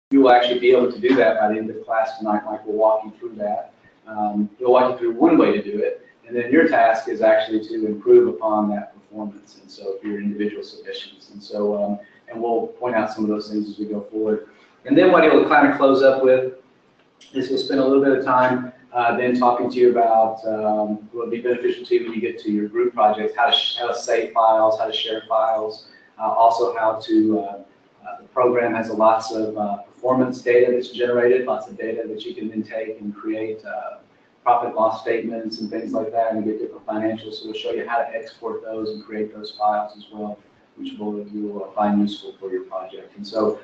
You will actually be able to do that by the end of the class tonight. Mike will walk you through that. He'll walk you through one way to do it, and then your task is actually to improve upon that performance, and so for your individual submissions. And so, and we'll point out some of those things as we go forward. And then what he'll kind of close up with is he'll spend a little bit of time then talking to you about what will be beneficial to you when you get to your group projects, how to save files, how to share files, also how to, the program has lots of performance data that's generated, lots of data that you can then take and create profit loss statements and things like that, and get different financials. So we'll show you how to export those and create those files as well, which you will find useful for your project. And so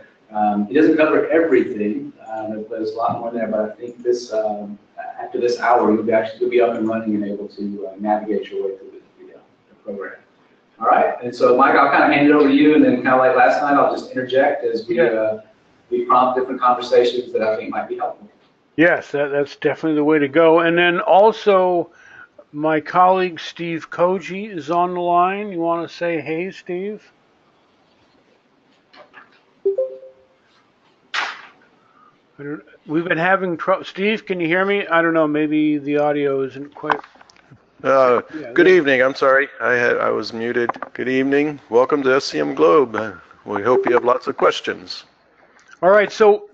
it doesn't cover everything, there's a lot more there, but I think this, after this hour, you'll be up and running and able to navigate your way through the program. All right, and so Mike, I'll kind of hand it over to you, and then kind of like last night, I'll just interject as we prompt different conversations that I think might be helpful. Yes, that's definitely the way to go. And then also, my colleague Steve Koji is on the line. You want to say hey, Steve? We've been having trouble. Steve, can you hear me? I don't know. Maybe the audio isn't quite. Good evening. I'm sorry. I was muted. Good evening. Welcome to SCM Globe. We hope you have lots of questions. All right. So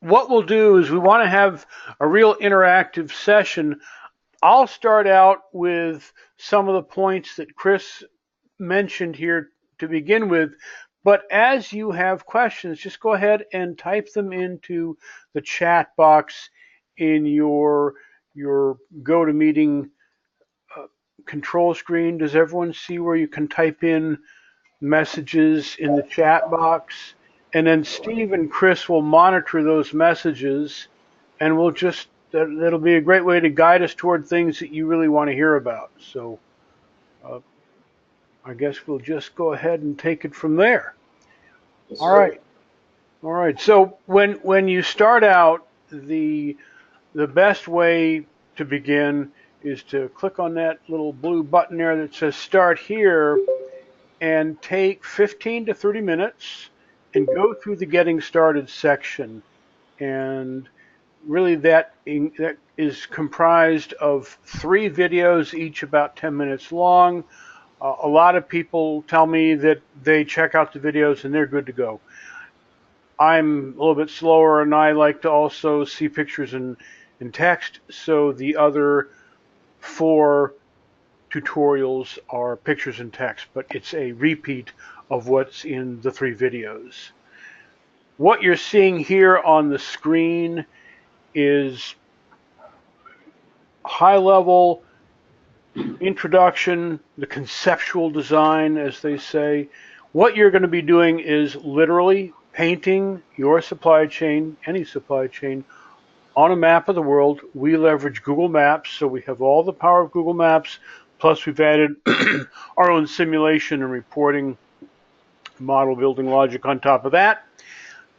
what we'll do is we want to have a real interactive session. I'll start out with some of the points that Chris mentioned here to begin with. But as you have questions, just go ahead and type them into the chat box in your GoToMeeting control screen. Does everyone see where you can type in messages in the chat box? And then Steve and Chris will monitor those messages, and we'll just, that'll be a great way to guide us toward things that you really want to hear about. So I guess we'll just go ahead and take it from there. Yes, all right. All right. So when you start out, the best way to begin is to click on that little blue button there that says Start Here, and take 15 to 30 minutes and go through the Getting Started section. And really that is comprised of 3 videos, each about 10 minutes long. A lot of people tell me that they check out the videos and they're good to go. I'm a little bit slower, and I like to also see pictures and text, so the other 4 tutorials are pictures and text, but it's a repeat of what's in the 3 videos. What you're seeing here on the screen is high-level introduction, the conceptual design, as they say. What you're going to be doing is literally painting your supply chain, any supply chain, on a map of the world. We leverage Google Maps, so we have all the power of Google Maps, plus we've added our own simulation and reporting model building logic on top of that.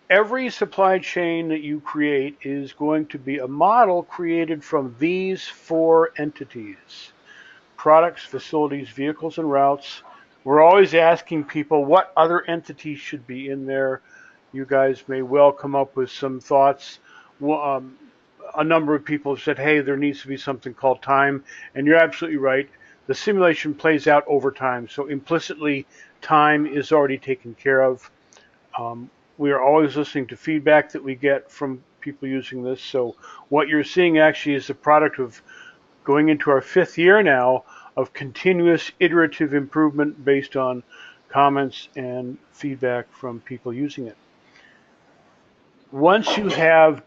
Every supply chain that you create is going to be a model created from these 4 entities: products, facilities, vehicles, and routes. We're always asking people what other entities should be in there. You guys may well come up with some thoughts. A number of people have said, hey, there needs to be something called time, and you're absolutely right. The simulation plays out over time, so implicitly time is already taken care of. We are always listening to feedback that we get from people using this, so what you're seeing actually is the product of going into our 5th year now of continuous iterative improvement based on comments and feedback from people using it. Once you have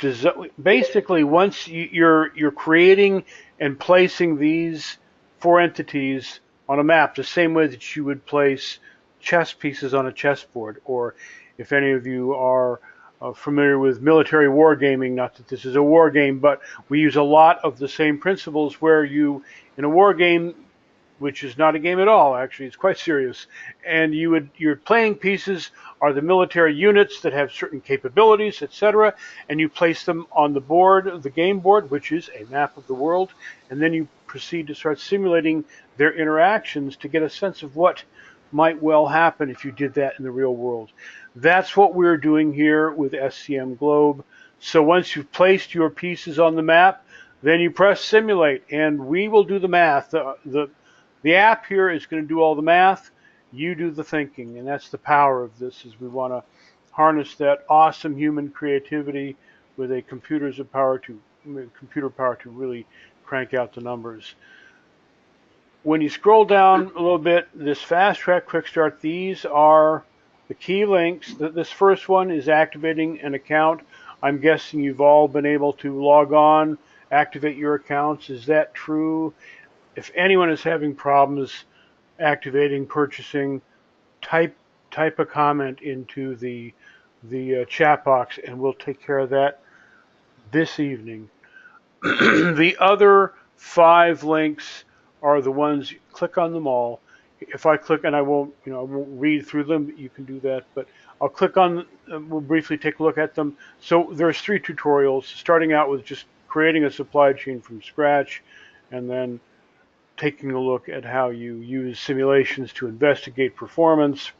basically once you're creating and placing these 4 entities on a map the same way that you would place chess pieces on a chessboard, or if any of you are familiar with military wargaming, not that this is a war game, but we use a lot of the same principles where you, in a war game, which is not a game at all, actually, it's quite serious, and your playing pieces are the military units that have certain capabilities, etc., and you place them on the board, the game board, which is a map of the world, and then you proceed to start simulating their interactions to get a sense of what might well happen if you did that in the real world. That's what we're doing here with SCM Globe. So once you've placed your pieces on the map, then you press simulate, and we will do the math. The app here is going to do all the math. You do the thinking, and that's the power of this. Is we want to harness that awesome human creativity with a computer power to really crank out the numbers. When you scroll down a little bit, this fast track quick start, these are the key links. This first one is activating an account. I'm guessing you've all been able to log on, activate your accounts. Is that true? If anyone is having problems activating, purchasing, type a comment into the chat box, and we'll take care of that this evening. The other 5 links are the ones, click on them all. If I click, and I won't read through them, you can do that, but I'll click on, we'll briefly take a look at them. So there's 3 tutorials, starting out with just creating a supply chain from scratch, and then taking a look at how you use simulations to investigate performance,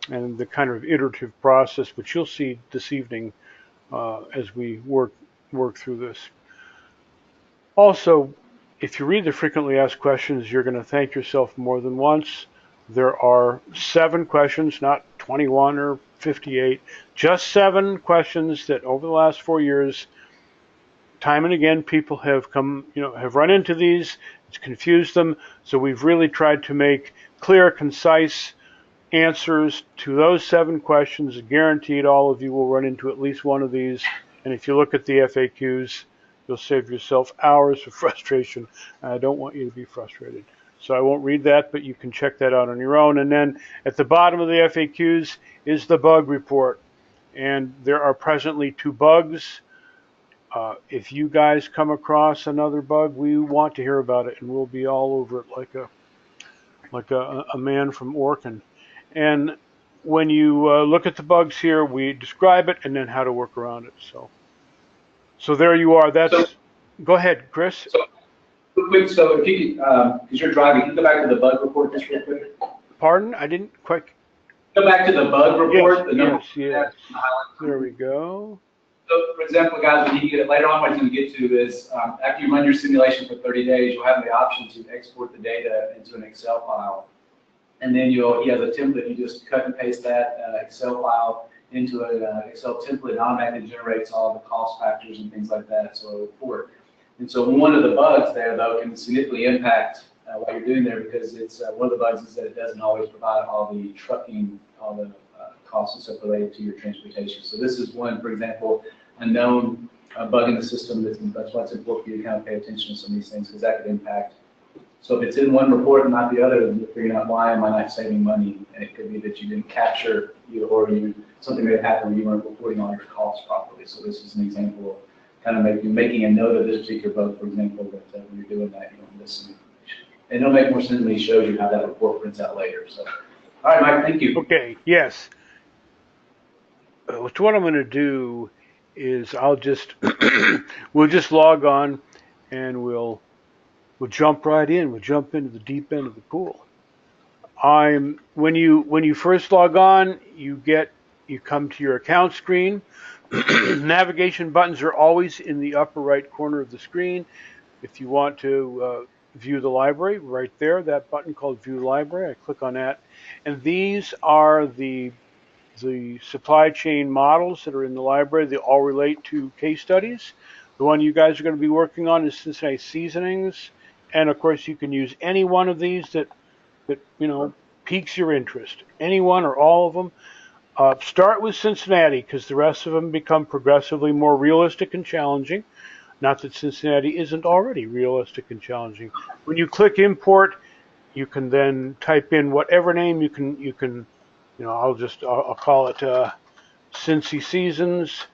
and the kind of iterative process, which you'll see this evening as we work through this. Also, if you read the frequently asked questions, you're going to thank yourself more than once. There are 7 questions, not 21 or 58, just 7 questions that over the last 4 years, time and again, people have have run into these. It's confused them. So we've really tried to make clear, concise answers to those 7 questions. Guaranteed all of you will run into at least one of these. And if you look at the FAQs, you'll save yourself hours of frustration. I don't want you to be frustrated. So I won't read that, but you can check that out on your own. And then at the bottom of the FAQs is the bug report. And there are presently 2 bugs. If you guys come across another bug, we want to hear about it, and we'll be all over it like a man from Orkin. And when you look at the bugs here, we describe it and then how to work around it. So there you are. Go ahead, Chris. So, quick, so if you, because you're driving, can you go back to the bug report just real quick? Pardon? I didn't quite. Go back to the bug report. Yes. There we go. So, for example, guys, when you get later on, what you're going to get to is after you run your simulation for 30 days, you'll have the option to export the data into an Excel file. And then you have a template. You just cut and paste that Excel file into an Excel template. It automatically generates all the cost factors and things like that, so a report. And so one of the bugs there, though, can significantly impact what you're doing there, because it's one of the bugs is that it doesn't always provide all the trucking, all the costs and stuff related to your transportation. So this is one, for example, a known bug in the system. That's why it's important for you to kind of pay attention to some of these things, because that could impact. So if it's in one report and not the other, then you're figuring out why am I not saving money, and it could be that you didn't capture something may have happened when you weren't reporting all your costs properly. So this is an example of kind of making a note of this particular bug, for example, that when you're doing that, you don't miss some information. And it'll make more sense when he shows you how that report prints out later. So, all right, Mike, thank you. Okay, yes. So what I'm going to do is we'll just log on, and we'll jump right in. We'll jump into the deep end of the pool. When you first log on, you come to your account screen. Navigation buttons are always in the upper right corner of the screen. If you want to view the library, right there, that button called View Library, I click on that. And these are the supply chain models that are in the library. They all relate to case studies. The one you guys are going to be working on is Cincinnati Seasonings. And of course, you can use any one of these that piques your interest. Any one or all of them. Start with Cincinnati, because the rest of them become progressively more realistic and challenging. Not that Cincinnati isn't already realistic and challenging. When you click import, you can then type in whatever name you can. I'll call it Cincy Seasons.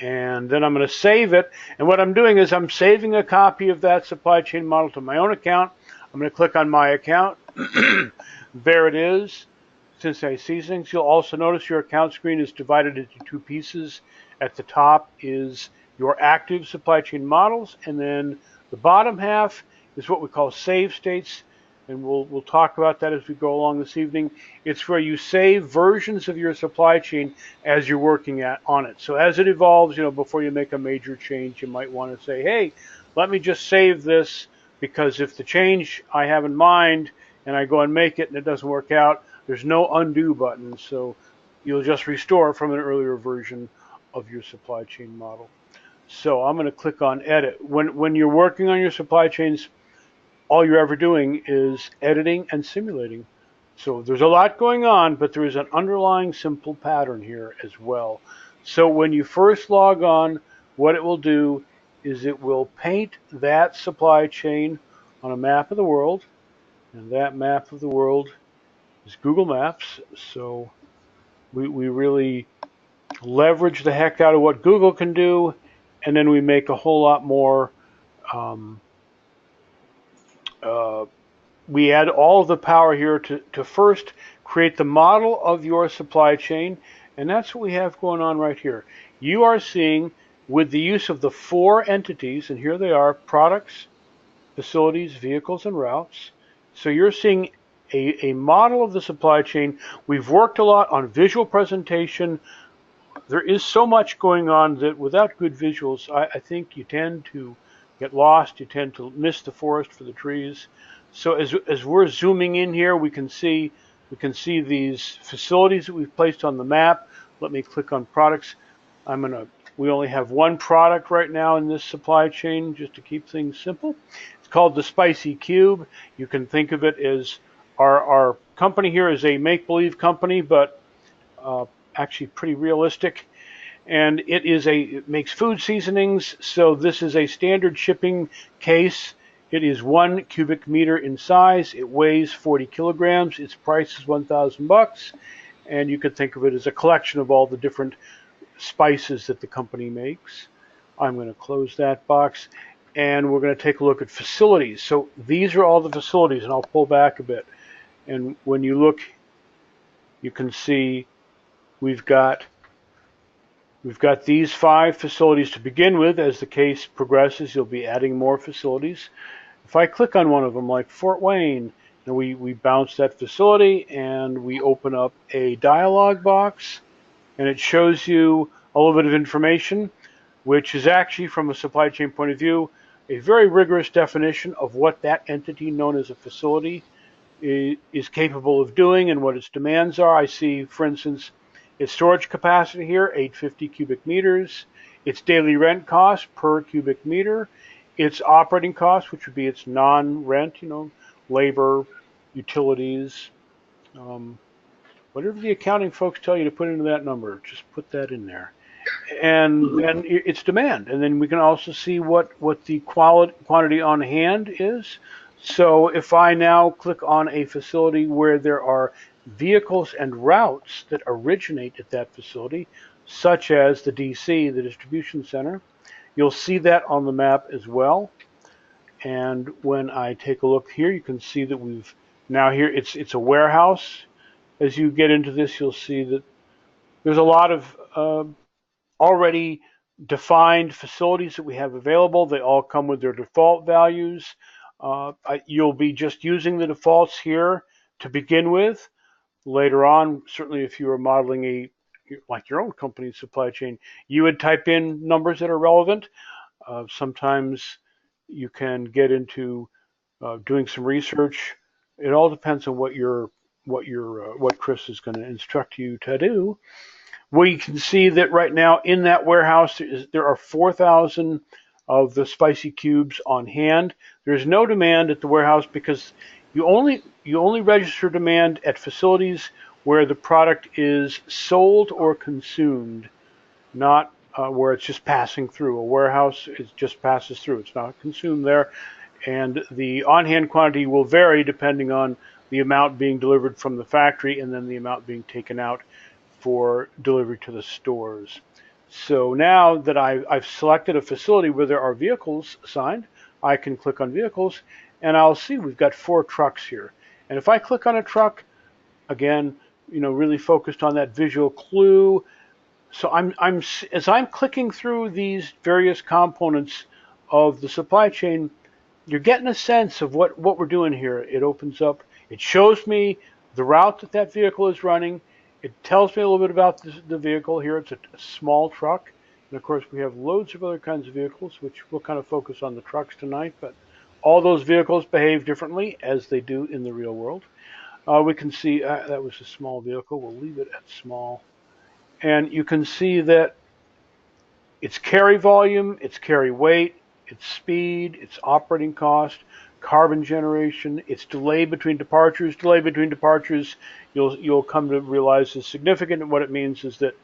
And then I'm going to save it. And what I'm doing is I'm saving a copy of that supply chain model to my own account. I'm going to click on my account. There it is, Cincinnati Seasonings. You'll also notice your account screen is divided into 2 pieces. At the top is your active supply chain models, and then the bottom half is what we call save states. and we'll talk about that as we go along this evening. It's where you save versions of your supply chain as you're working on it. So as it evolves, before you make a major change, you might want to say, hey, let me just save this, because if the change I have in mind and I go and make it and it doesn't work out, there's no undo button. So you'll just restore from an earlier version of your supply chain model. So I'm going to click on edit. When you're working on your supply chains, all you're ever doing is editing and simulating. So there's a lot going on, but there is an underlying simple pattern here as well. So when you first log on, what it will do is it will paint that supply chain on a map of the world, and that map of the world is Google Maps. So we really leverage the heck out of what Google can do, and then we make a whole lot more. Um, uh, we add all of the power here to first create the model of your supply chain, and that's what we have going on right here. You are seeing, with the use of the 4 entities, and here they are: products, facilities, vehicles, and routes. So you're seeing a model of the supply chain. We've worked a lot on visual presentation. There is so much going on that without good visuals, I think you tend to get lost. You tend to miss the forest for the trees. So as we're zooming in here, we can see these facilities that we've placed on the map. Let me click on products. We only have one product right now in this supply chain, just to keep things simple. It's called the Spicy Cube. You can think of it as our company here is a make-believe company, but actually pretty realistic. And it makes food seasonings. So this is a standard shipping case. It is 1 cubic meter in size. It weighs 40 kilograms. Its price is $1,000. And you could think of it as a collection of all the different spices that the company makes. I'm going to close that box, and we're going to take a look at facilities. So these are all the facilities, and I'll pull back a bit. And when you look, you can see we've got these 5 facilities to begin with. As the case progresses, you'll be adding more facilities. If I click on one of them, like Fort Wayne, and we bounce that facility, and we open up a dialog box, and it shows you a little bit of information, which is actually, from a supply chain point of view, a very rigorous definition of what that entity known as a facility is capable of doing and what its demands are. I see, for instance, its storage capacity here, 850 cubic meters, its daily rent cost per cubic meter, its operating cost, which would be its non-rent, labor, utilities, whatever the accounting folks tell you to put into that number, just put that in there. And then its demand. And then we can also see what the quantity on hand is. So if I now click on a facility where there are vehicles and routes that originate at that facility, such as the DC, the distribution center, you'll see that on the map as well. And when I take a look here, you can see that we've now here, it's a warehouse. As you get into this, you'll see that there's a lot of already defined facilities that we have available. They all come with their default values. You'll be just using the defaults here to begin with. Later on, certainly if you were modeling like your own company's supply chain, you would type in numbers that are relevant. Sometimes you can get into doing some research. It all depends on what Chris is going to instruct you to do. We can see that right now in that warehouse there are 4,000 of the spicy cubes on hand. There's no demand at the warehouse because you only register demand at facilities where the product is sold or consumed, not where it's just passing through. A warehouse, it just passes through. It's not consumed there. And the on-hand quantity will vary depending on the amount being delivered from the factory and then the amount being taken out for delivery to the stores. So now that I've selected a facility where there are vehicles assigned, I can click on vehicles, and I'll see we've got 4 trucks here. And if I click on a truck, again, really focused on that visual clue. So as I'm clicking through these various components of the supply chain, you're getting a sense of what we're doing here. It opens up, it shows me the route that that vehicle is running. It tells me a little bit about the vehicle. Here it's a small truck. And of course, we have loads of other kinds of vehicles, which we'll kind of focus on the trucks tonight, but all those vehicles behave differently as they do in the real world. We can see that was a small vehicle. We'll leave it at small. And you can see that its carry volume, its carry weight, its speed, its operating cost, carbon generation, its delay between departures. Delay between departures, you'll come to realize is significant. And what it means is that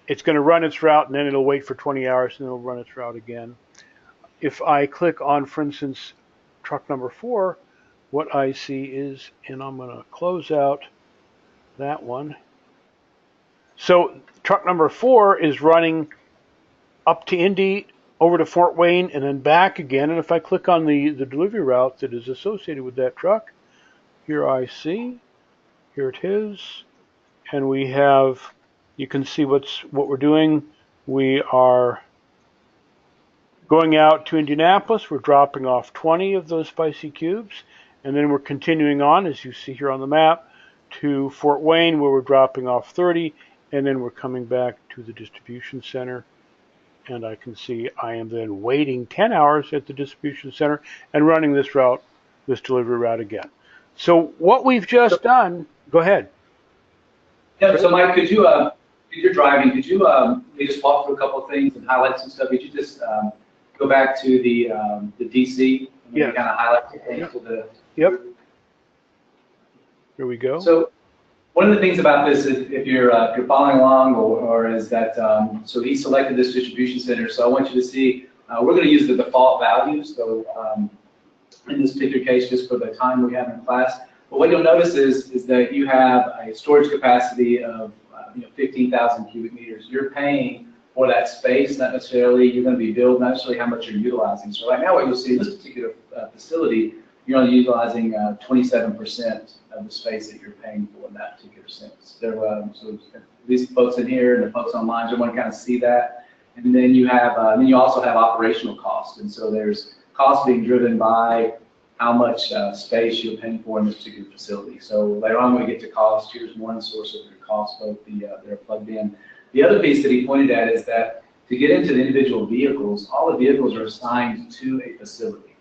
it's going to run its route and then it'll wait for 20 hours and then it'll run its route again. If I click on, for instance, truck number 4, what I see is, and I'm going to close out that one. So truck number 4 is running up to Indy, over to Fort Wayne, and then back again. And if I click on the delivery route that is associated with that truck, here I see, here it is, and we have, you can see what we're doing. We are going out to Indianapolis. We're dropping off 20 of those spicy cubes, and then we're continuing on, as you see here on the map, to Fort Wayne, where we're dropping off 30, and then we're coming back to the distribution center. And I can see I am then waiting 10 hours at the distribution center and running this route, this delivery route again. So what we've just done, go ahead. Yeah, so Mike, could you, if you're driving, could you just walk through a couple of things and highlight some stuff? Could you just go back to the DC and Yeah. kind of highlight the things to the... Yep. Here we go. So one of the things about this, if you're following along, or is that, so he selected this distribution center. So I want you to see, we're going to use the default values. So in this particular case, just for the time we have in class. But what you'll notice is that you have a storage capacity of 15,000 cubic meters. You're paying for that space, not necessarily you're going to be billed, not necessarily how much you're utilizing. So right now what you'll see in this particular facility, you're only utilizing 27% of the space that you're paying for in that particular sense. So these folks in here and the folks online, you want to kind of see that. And then you have, then you also have operational costs. And so there's costs being driven by how much space you're paying for in this particular facility. So later on when we get to cost, here's one source of your cost, both they're plugged in. The other piece that he pointed at is that to get into the individual vehicles, all the vehicles are assigned to a facility.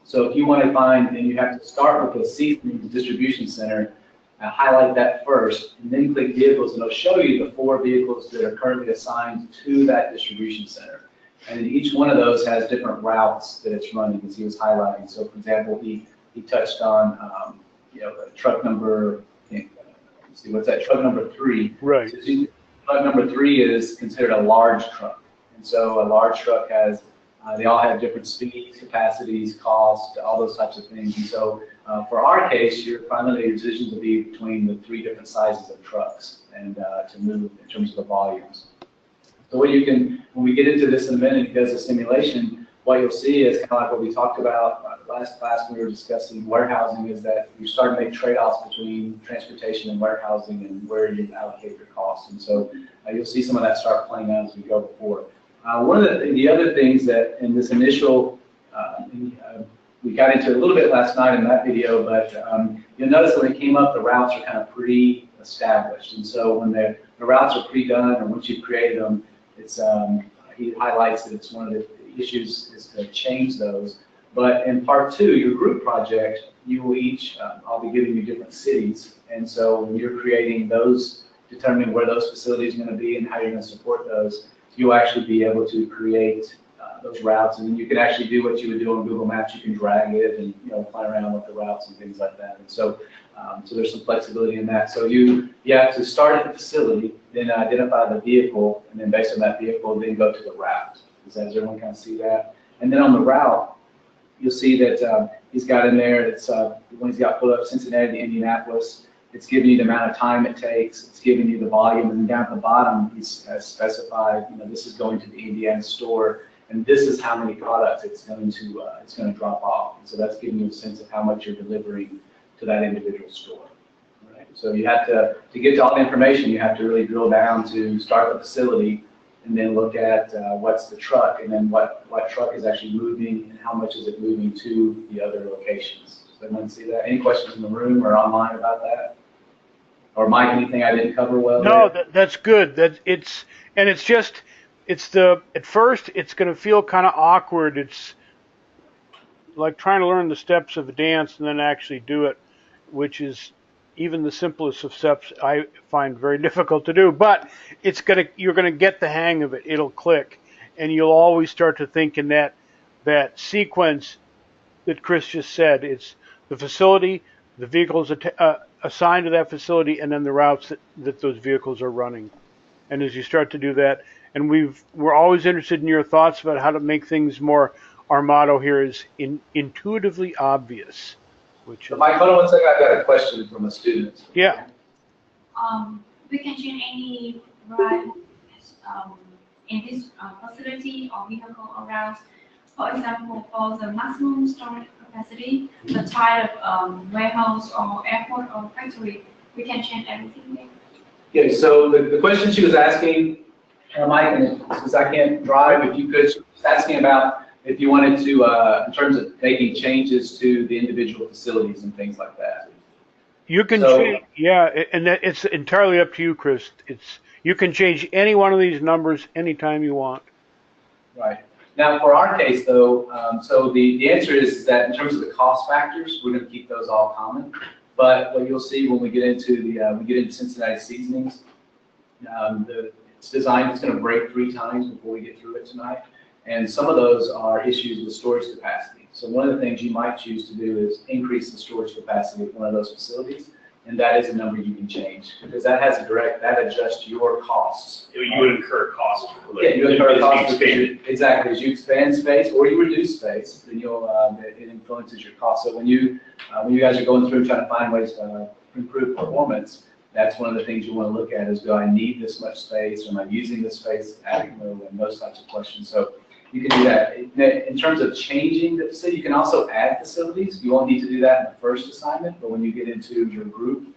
So if you want to find, then you have to start with the Seasonings distribution center, highlight that first, and then click vehicles, and it'll show you the 4 vehicles that are currently assigned to that distribution center. And then each one of those has different routes that it's running, as he was highlighting. So for example, he touched on, truck number, let's see, what's that, truck number 3. Right. So truck number 3 is considered a large truck. And so a large truck has, they all have different speeds, capacities, cost, all those types of things. And so for our case, your primary decision will be between the 3 different sizes of trucks and to move in terms of the volumes. So what you can, when we get into this in a minute, he does a simulation, what you'll see is kind of like what we talked about last class when we were discussing warehousing, is that you start to make trade-offs between transportation and warehousing and where you allocate your costs. And so you'll see some of that start playing out as we go forward. One of the other things that in this initial, we got into a little bit last night in that video, but you'll notice when they came up, the routes are kind of pre-established. And so when the routes are pre-done, or once you've created them, it's, he highlights that it's one of the issues is to change those. But in part 2, your group project, you will each, I'll be giving you different cities. And so when you're creating those, determining where those facilities are going to be and how you're going to support those, you'll actually be able to create those routes, and then you can actually do what you would do on Google Maps. You can drag it and play around with the routes and things like that. And so, so there's some flexibility in that. So you have to start at the facility, then identify the vehicle, and then based on that vehicle, then go to the route. Does everyone kind of see that? And then on the route, you'll see that he's got in there. It's when he's got pulled up Cincinnati to Indianapolis. It's giving you the amount of time it takes. It's giving you the volume, and then down at the bottom, he's specified, this is going to the Indiana store, and this is how many products it's going to drop off. And so that's giving you a sense of how much you're delivering to that individual store. Right? So you have to get to all the information, you have to really drill down to start the facility, and then look at what's the truck, and then what truck is actually moving and how much is it moving to the other locations. Does anyone see that? Any questions in the room or online about that? Or Mike, anything I didn't cover well? No, that's good. At first it's going to feel kind of awkward. It's like trying to learn the steps of a dance and then actually do it, which is even the simplest of steps I find very difficult to do. But you're gonna get the hang of it. It'll click, and you'll always start to think in that sequence that Chris just said. It's the facility, the vehicles assigned to that facility, and then the routes that those vehicles are running. And as you start to do that, and we're always interested in your thoughts about how to make things more. Our motto here is intuitively obvious. Mike, hold on 1 second. I've got a question from a student. Yeah. We can change any ride in this facility or vehicle around. For example, for the maximum storage capacity, the type of warehouse or airport or factory, we can change everything there. Yeah, so the question she was asking, Mike, and since I can't drive, if you could, she was asking about if you wanted to, in terms of making changes to the individual facilities and things like that. You can change, yeah, and it's entirely up to you, Chris. You can change any one of these numbers anytime you want. Right. Now, for our case, though, so the answer is that in terms of the cost factors, we're going to keep those all common. But what you'll see when we get into Cincinnati Seasonings, it's designed, it's going to break 3 times before we get through it tonight. And some of those are issues with storage capacity. So one of the things you might choose to do is increase the storage capacity of one of those facilities, and that is a number you can change because that adjusts your costs. You would incur costs. Yeah, you incur costs exactly as you expand space or you reduce space, then it influences your costs. So when you guys are going through and trying to find ways to improve performance, that's one of the things you want to look at is, do I need this much space? Am I using this space adequately? And those types of questions. So you can do that. In terms of changing the facility, you can also add facilities. You won't need to do that in the first assignment, but when you get into your group,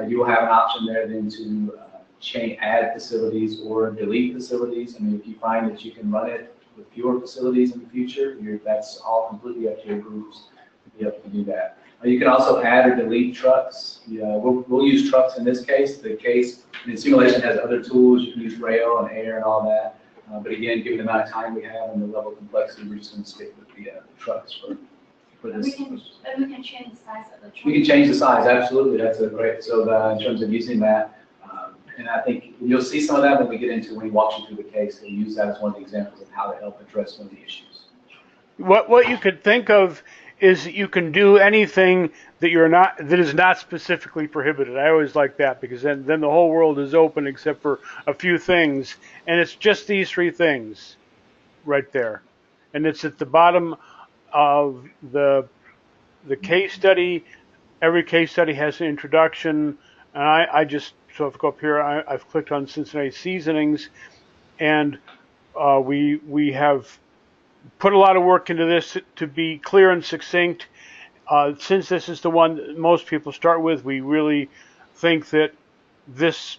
you will have an option there then to add facilities or delete facilities. I mean, if you find that you can run it with fewer facilities in the future, that's all completely up to your groups to be able to do that. You can also add or delete trucks. We'll use trucks in this case. The simulation has other tools. You can use rail and air and all that. But again, given the amount of time we have and the level of complexity, we're just going to stick with the trucks for this. We can change the size of the truck. We can change the size, absolutely. That's a great. So in terms of using that, and I think you'll see some of that when we walk you through the case. We'll use that as one of the examples of how to help address one of the issues. What you could think of is that you can do anything that is not specifically prohibited. I always like that because then the whole world is open except for a few things, and it's just these 3 things right there, and it's at the bottom of the case study. Every case study has an introduction, and so if I go up here, I've clicked on Cincinnati Seasonings, and we have put a lot of work into this to be clear and succinct. Since this is the one that most people start with, we really think that this,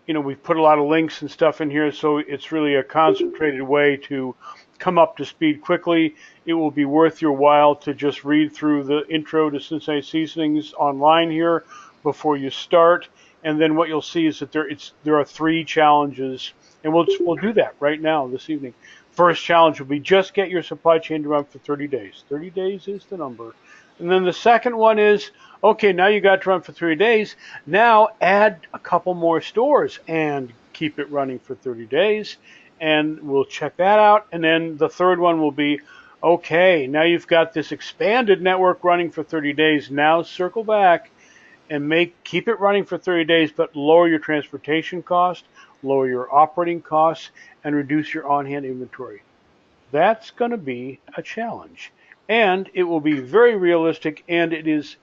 we've put a lot of links and stuff in here, so it's really a concentrated way to come up to speed quickly. It will be worth your while to just read through the intro to Cincinnati Seasonings online here before you start, and then what you'll see is that there are 3 challenges, and we'll do that right now this evening. First challenge will be just get your supply chain to run for 30 days. 30 days is the number. And then the second one is, okay, now you got to run for 3 days. Now add a couple more stores and keep it running for 30 days. And we'll check that out. And then the third one will be, okay, now you've got this expanded network running for 30 days. Now circle back and keep it running for 30 days, but lower your transportation cost, lower your operating costs, and reduce your on-hand inventory. That's going to be a challenge. And it will be very realistic, and it is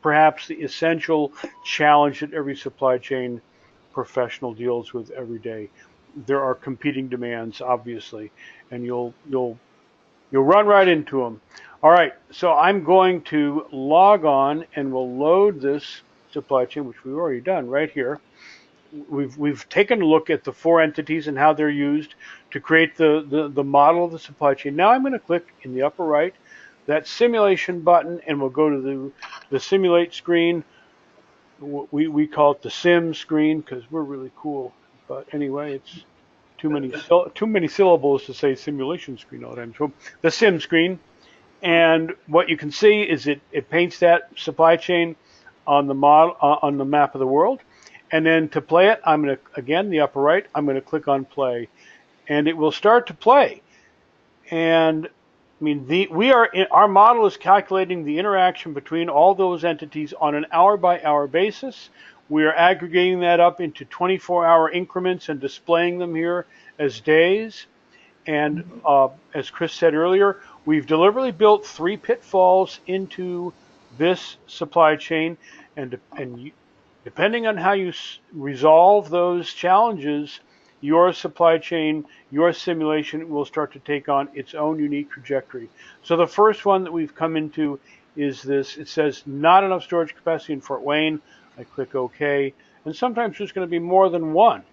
perhaps the essential challenge that every supply chain professional deals with every day. There are competing demands, obviously, and you'll run right into them. All right, so I'm going to log on, and we'll load this supply chain, which we've already done right here. we've taken a look at the four entities and how they're used to create the model of the supply chain. Now I'm going to click in the upper right that simulation button, and we'll go to the simulate screen. We call it the sim screen because we're really cool. But anyway, it's too many syllables to say simulation screen all the time. So the sim screen, and what you can see is it paints that supply chain on the model on the map of the world. And then to play it, I'm going to, again, the upper right, I'm going to click on play, and it will start to play. And I mean, our model is calculating the interaction between all those entities on an hour-by-hour basis. We are aggregating that up into 24-hour increments and displaying them here as days. And as Chris said earlier, we've deliberately built 3 pitfalls into this supply chain, and depending on how you resolve those challenges, your supply chain, your simulation will start to take on its own unique trajectory. So the first one that we've come into is this. It says not enough storage capacity in Fort Wayne. I click OK. And sometimes there's going to be more than one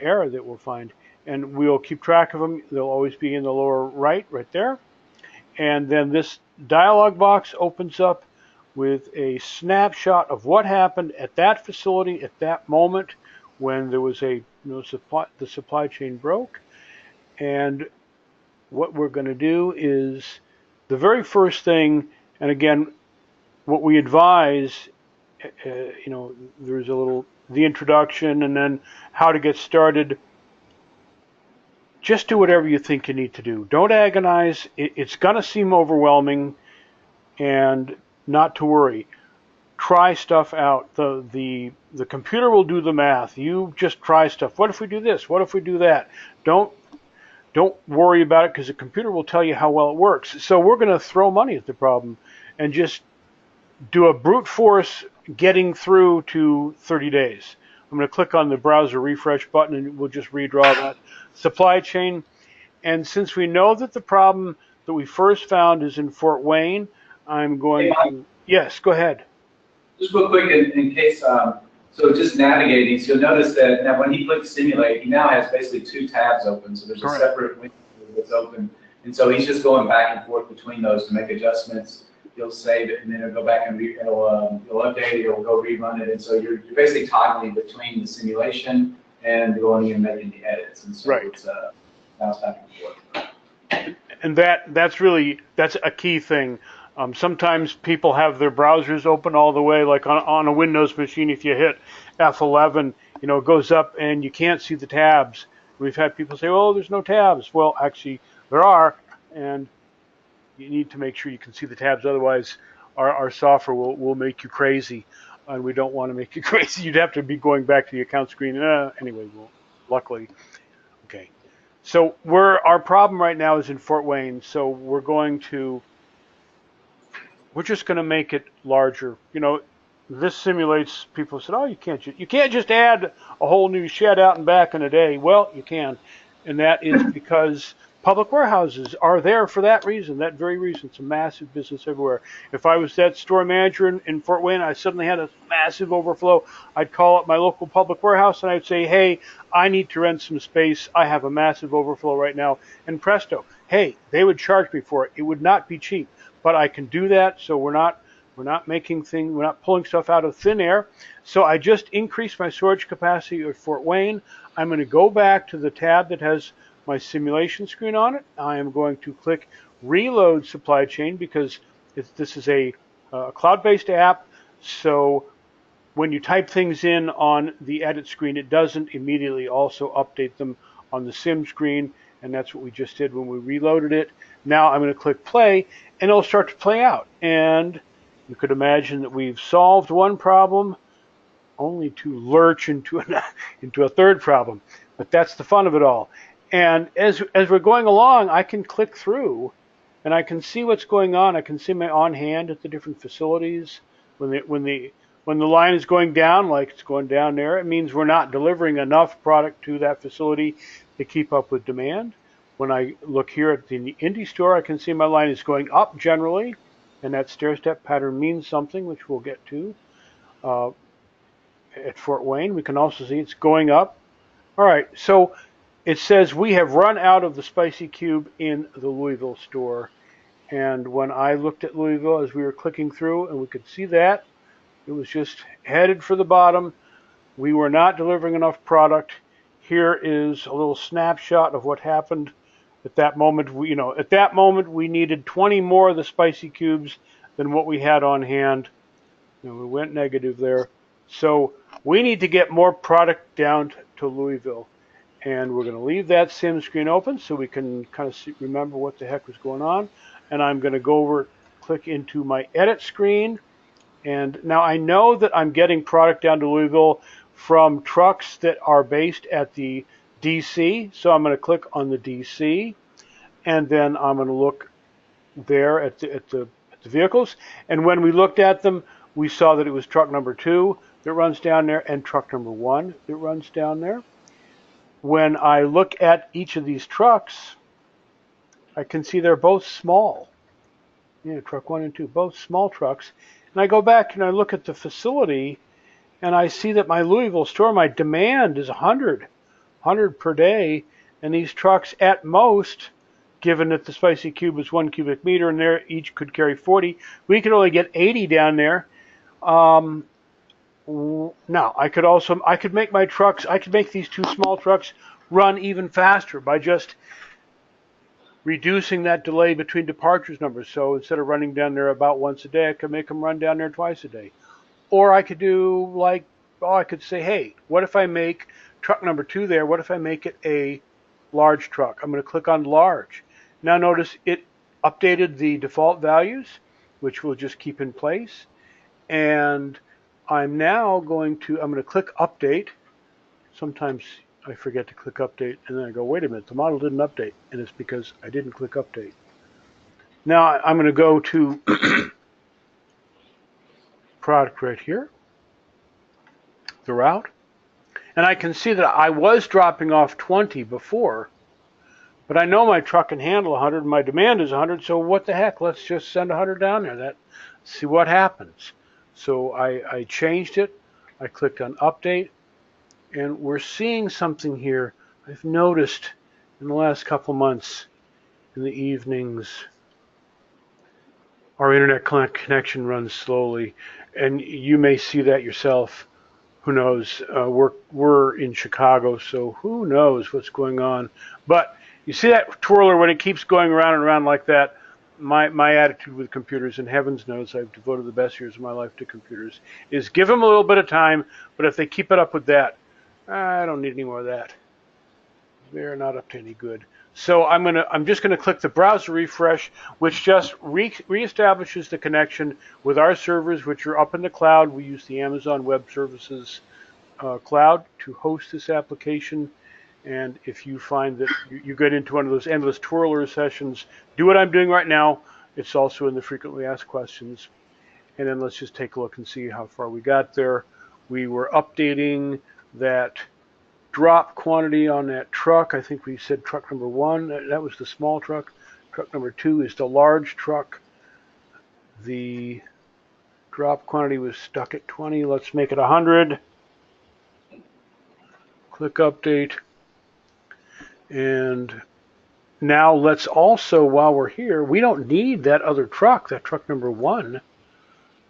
error that we'll find. And we'll keep track of them. They'll always be in the lower right there. And then this dialog box opens up with a snapshot of what happened at that facility at that moment when there was the supply chain broke. And what we're going to do is the very first thing, and again, what we advise, there's the introduction and then how to get started. Just do whatever you think you need to do. Don't agonize. It's going to seem overwhelming, and not to worry. Try stuff out. The computer will do the math. You just try stuff. What if we do this? What if we do that? Don't worry about it, because the computer will tell you how well it works. So we're going to throw money at the problem and just do a brute force getting through to 30 days. I'm going to click on the browser refresh button, and we'll just redraw that supply chain. And since we know that the problem that we first found is in Fort Wayne, I'm going to... Yes, go ahead. Just real quick, in case, so just navigating, so you'll notice that now when he clicks simulate, he now has basically 2 tabs open. So there's a separate window that's open. And so he's just going back and forth between those to make adjustments. He'll save it, and then it'll go back and it'll update it, it'll go rerun it. And so you're basically toggling between the simulation and going in and making the edits. And so it's bounce back and forth. And that's a key thing. Sometimes people have their browsers open all the way, like on a Windows machine. If you hit F11, it goes up and you can't see the tabs. We've had people say, "Oh, there's no tabs." Well, actually, there are, and you need to make sure you can see the tabs. Otherwise, our software will make you crazy, and we don't want to make you crazy. You'd have to be going back to the account screen. Anyway, luckily, okay. So our problem right now is in Fort Wayne. So we're just going to make it larger. This simulates. People said, "Oh, you can't just add a whole new shed out and back in a day." Well, you can, and that is because public warehouses are there for that reason, that very reason. It's a massive business everywhere. If I was that store manager in Fort Wayne, I suddenly had a massive overflow, I'd call up my local public warehouse and I'd say, "Hey, I need to rent some space. I have a massive overflow right now." And presto, hey, they would charge me for it. It would not be cheap, but I can do that. So we're not pulling stuff out of thin air. So I just increased my storage capacity at Fort Wayne. I'm going to go back to the tab that has my simulation screen on it. I am going to click Reload Supply Chain because this is a cloud-based app. So when you type things in on the edit screen, it doesn't immediately also update them on the sim screen, and that's what we just did when we reloaded it. Now I'm going to click play, and it'll start to play out. And you could imagine that we've solved one problem only to lurch into a third problem. But that's the fun of it all. And as we're going along, I can click through, and I can see what's going on. I can see my on hand at the different facilities. When the line is going down, like it's going down there, it means we're not delivering enough product to that facility to keep up with demand. When I look here at the Indie store, I can see my line is going up generally, and that stair-step pattern means something, which we'll get to. at Fort Wayne. We can also see it's going up. All right, so it says we have run out of the spicy cube in the Louisville store. And when I looked at Louisville as we were clicking through, and we could see that, it was just headed for the bottom. We were not delivering enough product. Here is a little snapshot of what happened at that moment. At that moment we needed 20 more of the spicy cubes than what we had on hand. And we went negative there. So we need to get more product down to Louisville. And we're going to leave that sim screen open so we can kind of remember what the heck was going on. And I'm going to go over, click into my edit screen. And now I know that I'm getting product down to Louisville from trucks that are based at the DC. So I'm going to click on the DC. And then I'm going to look there at the vehicles. And when we looked at them, we saw that it was truck number 2 that runs down there and truck number 1 that runs down there. When I look at each of these trucks, I can see they're both small. Truck 1 and 2, both small trucks. And I go back and I look at the facility, and I see that my Louisville store, my demand is 100 per day, and these trucks at most, given that the spicy cube is 1 cubic meter and they each could carry 40, we could only get 80 down there. Now, I could make my trucks, I could make these 2 small trucks run even faster by just reducing that delay between departures numbers. So instead of running down there about once a day, I could make them run down there twice a day. Or I could do I could say, hey, what if I make truck number 2 there, what if I make it a large truck? I'm going to click on large. Now notice it updated the default values, which we'll just keep in place. And I'm going to click update. Sometimes I forget to click update, and then I go, wait a minute, the model didn't update, and it's because I didn't click update. Now I'm going to go to product right here, the route, and I can see that I was dropping off 20 before, but I know my truck can handle 100, and my demand is 100, so what the heck, let's just send 100 down there, see what happens. So I changed it, I clicked on update, and we're seeing something here. I've noticed in the last couple months in the evenings, our internet connection runs slowly, and you may see that yourself. Who knows? We're in Chicago, so who knows what's going on. But you see that twirler when it keeps going around and around like that. My attitude with computers, and heavens knows I've devoted the best years of my life to computers, is give them a little bit of time, but if they keep it up with that, I don't need any more of that. They're not up to any good. So I'm just gonna click the browser refresh, which just reestablishes the connection with our servers, which are up in the cloud. We use the Amazon Web Services cloud to host this application. And if you find that you get into one of those endless twirler sessions, do what I'm doing right now. It's also in the frequently asked questions. And then let's just take a look and see how far we got there. We were updating that drop quantity on that truck. I think we said truck number 1, that was the small truck. Truck number 2 is the large truck. The drop quantity was stuck at 20. Let's make it 100. Click update. And now let's also, while we're here, we don't need that other truck, that truck number 1,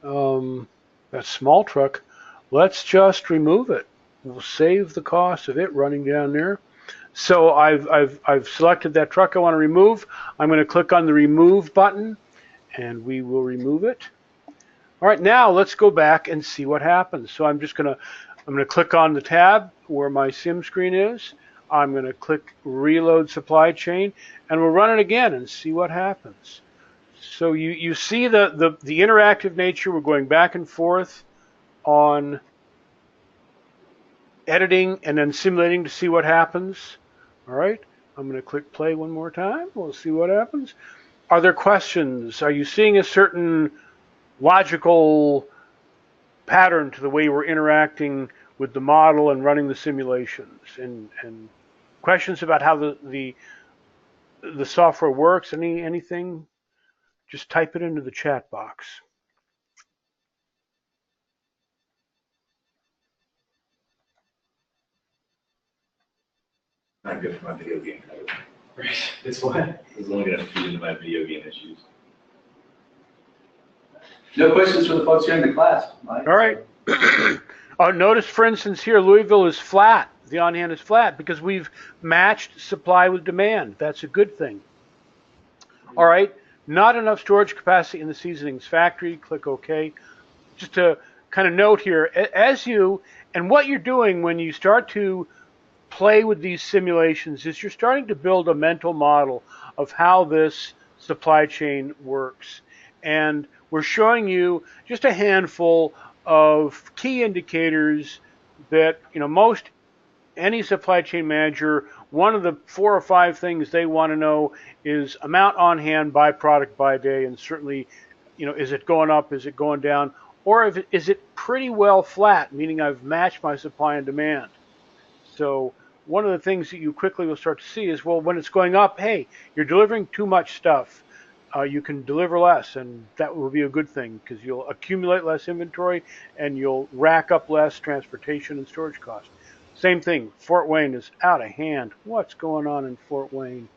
that small truck. Let's just remove it. We'll save the cost of it running down there. So I've selected that truck I want to remove. I'm going to click on the remove button, and we will remove it. All right, now let's go back and see what happens. So I'm going to click on the tab where my sim screen is. I'm going to click reload supply chain, and we'll run it again and see what happens. So you see the interactive nature. We're going back and forth on editing and then simulating to see what happens. All right, I'm going to click play one more time. We'll see what happens. Are there questions? Are you seeing a certain logical pattern to the way we're interacting with the model and running the simulations? And questions about how the software works? Anything? Just type it into the chat box. Not good for my video game title. It's what? It's only gonna feed into my video game issues. No questions for the folks here in the class, Mike? All right. Notice, for instance, here, Louisville is flat. The on-hand is flat because we've matched supply with demand. That's a good thing. All right. Not enough storage capacity in the seasonings factory. Click OK. Just to kind of note here, and what you're doing when you start to play with these simulations is you're starting to build a mental model of how this supply chain works. And we're showing you just a handful of key indicators that, most any supply chain manager, one of the 4 or 5 things they want to know is amount on hand by product by day, and certainly, is it going up, is it going down, or is it pretty well flat, meaning I've matched my supply and demand. So one of the things that you quickly will start to see is, well, when it's going up, hey, you're delivering too much stuff. You can deliver less, and that will be a good thing because you'll accumulate less inventory and you'll rack up less transportation and storage costs. Same thing, Fort Wayne is out of hand. What's going on in Fort Wayne?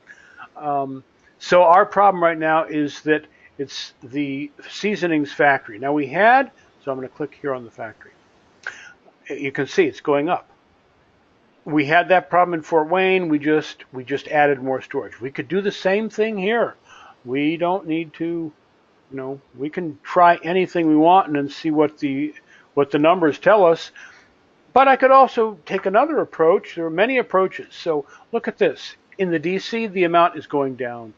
So our problem right now is that it's the seasonings factory. Now so I'm going to click here on the factory. You can see it's going up. We had that problem in Fort Wayne. We just added more storage. We could do the same thing here. We don't need to, we can try anything we want and then see what the numbers tell us. But I could also take another approach. There are many approaches. So look at this. In the DC, the amount is going down.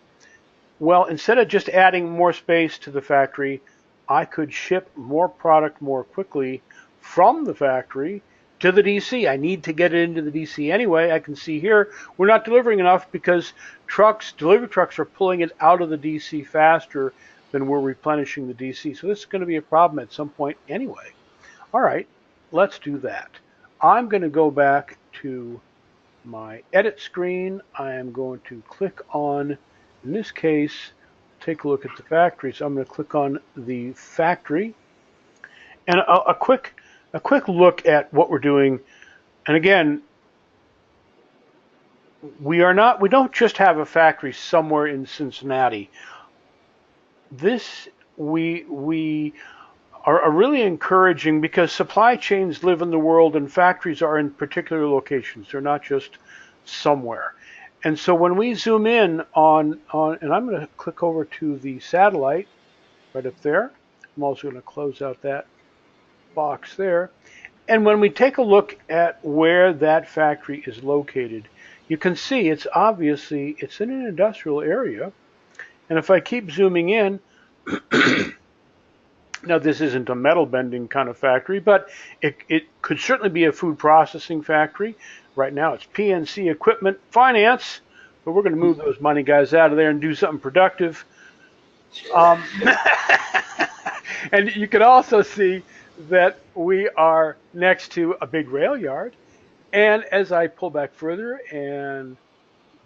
Well, instead of just adding more space to the factory, I could ship more product more quickly from the factory to the DC. I need to get it into the DC anyway. I can see here we're not delivering enough because delivery trucks are pulling it out of the DC faster than we're replenishing the DC. So this is going to be a problem at some point anyway. All right, let's do that. I'm going to go back to my edit screen. I am going to click on, in this case, take a look at the factory. So I'm going to click on the factory. And a quick look at what we're doing. And again, we don't just have a factory somewhere in Cincinnati. We are really encouraging because supply chains live in the world and factories are in particular locations. They're not just somewhere. And so when we zoom in on and I'm going to click over to the satellite right up there. I'm also going to close out that box there. And when we take a look at where that factory is located, you can see it's in an industrial area. And if I keep zooming in, now this isn't a metal bending kind of factory, but it could certainly be a food processing factory. Right now it's PNC Equipment Finance, but we're going to move those money guys out of there and do something productive. And you can also see that we are next to a big rail yard. And as I pull back further and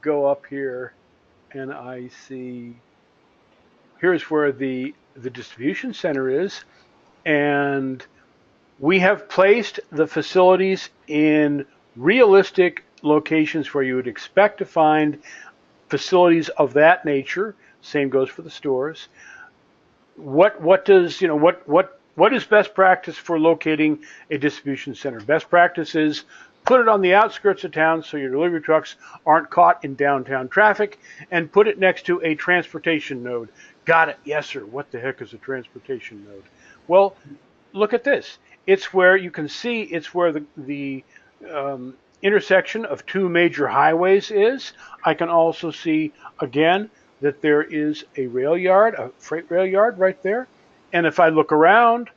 go up here, and I see here's where the distribution center is, and we have placed the facilities in realistic locations where you would expect to find facilities of that nature. Same goes for the stores. What is best practice for locating a distribution center? Best practice is put it on the outskirts of town so your delivery trucks aren't caught in downtown traffic, and put it next to a transportation node. Got it. Yes, sir. What the heck is a transportation node? Well, look at this. It's where you can see it's where the intersection of 2 major highways is. I can also see, again, that there is a rail yard, a freight rail yard right there. And if I look around,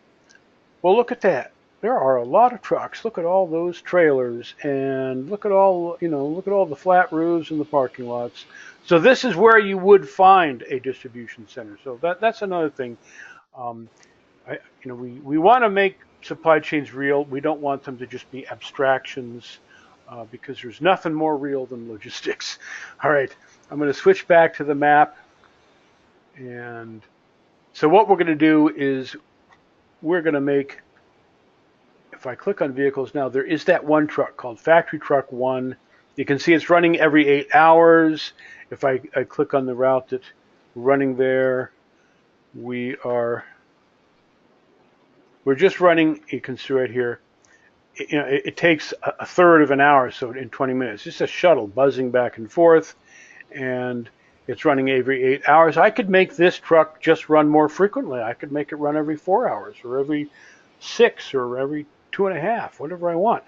well, look at that. There are a lot of trucks. Look at all those trailers, and look at all the flat roofs and the parking lots. So this is where you would find a distribution center. So that's another thing. We want to make supply chains real. We don't want them to just be abstractions because there's nothing more real than logistics. All right, I'm going to switch back to the map. And so what we're going to do is we're going to make, if I click on vehicles now, there is that one truck called Factory Truck 1, You can see it's running every 8 hours. If I click on the route that's running there, we're just running, you can see right here, it takes a third of an hour, so in 20 minutes. Just a shuttle buzzing back and forth, and it's running every 8 hours. I could make this truck just run more frequently. I could make it run every 4 hours, or every 6, or every 2.5, whatever I want.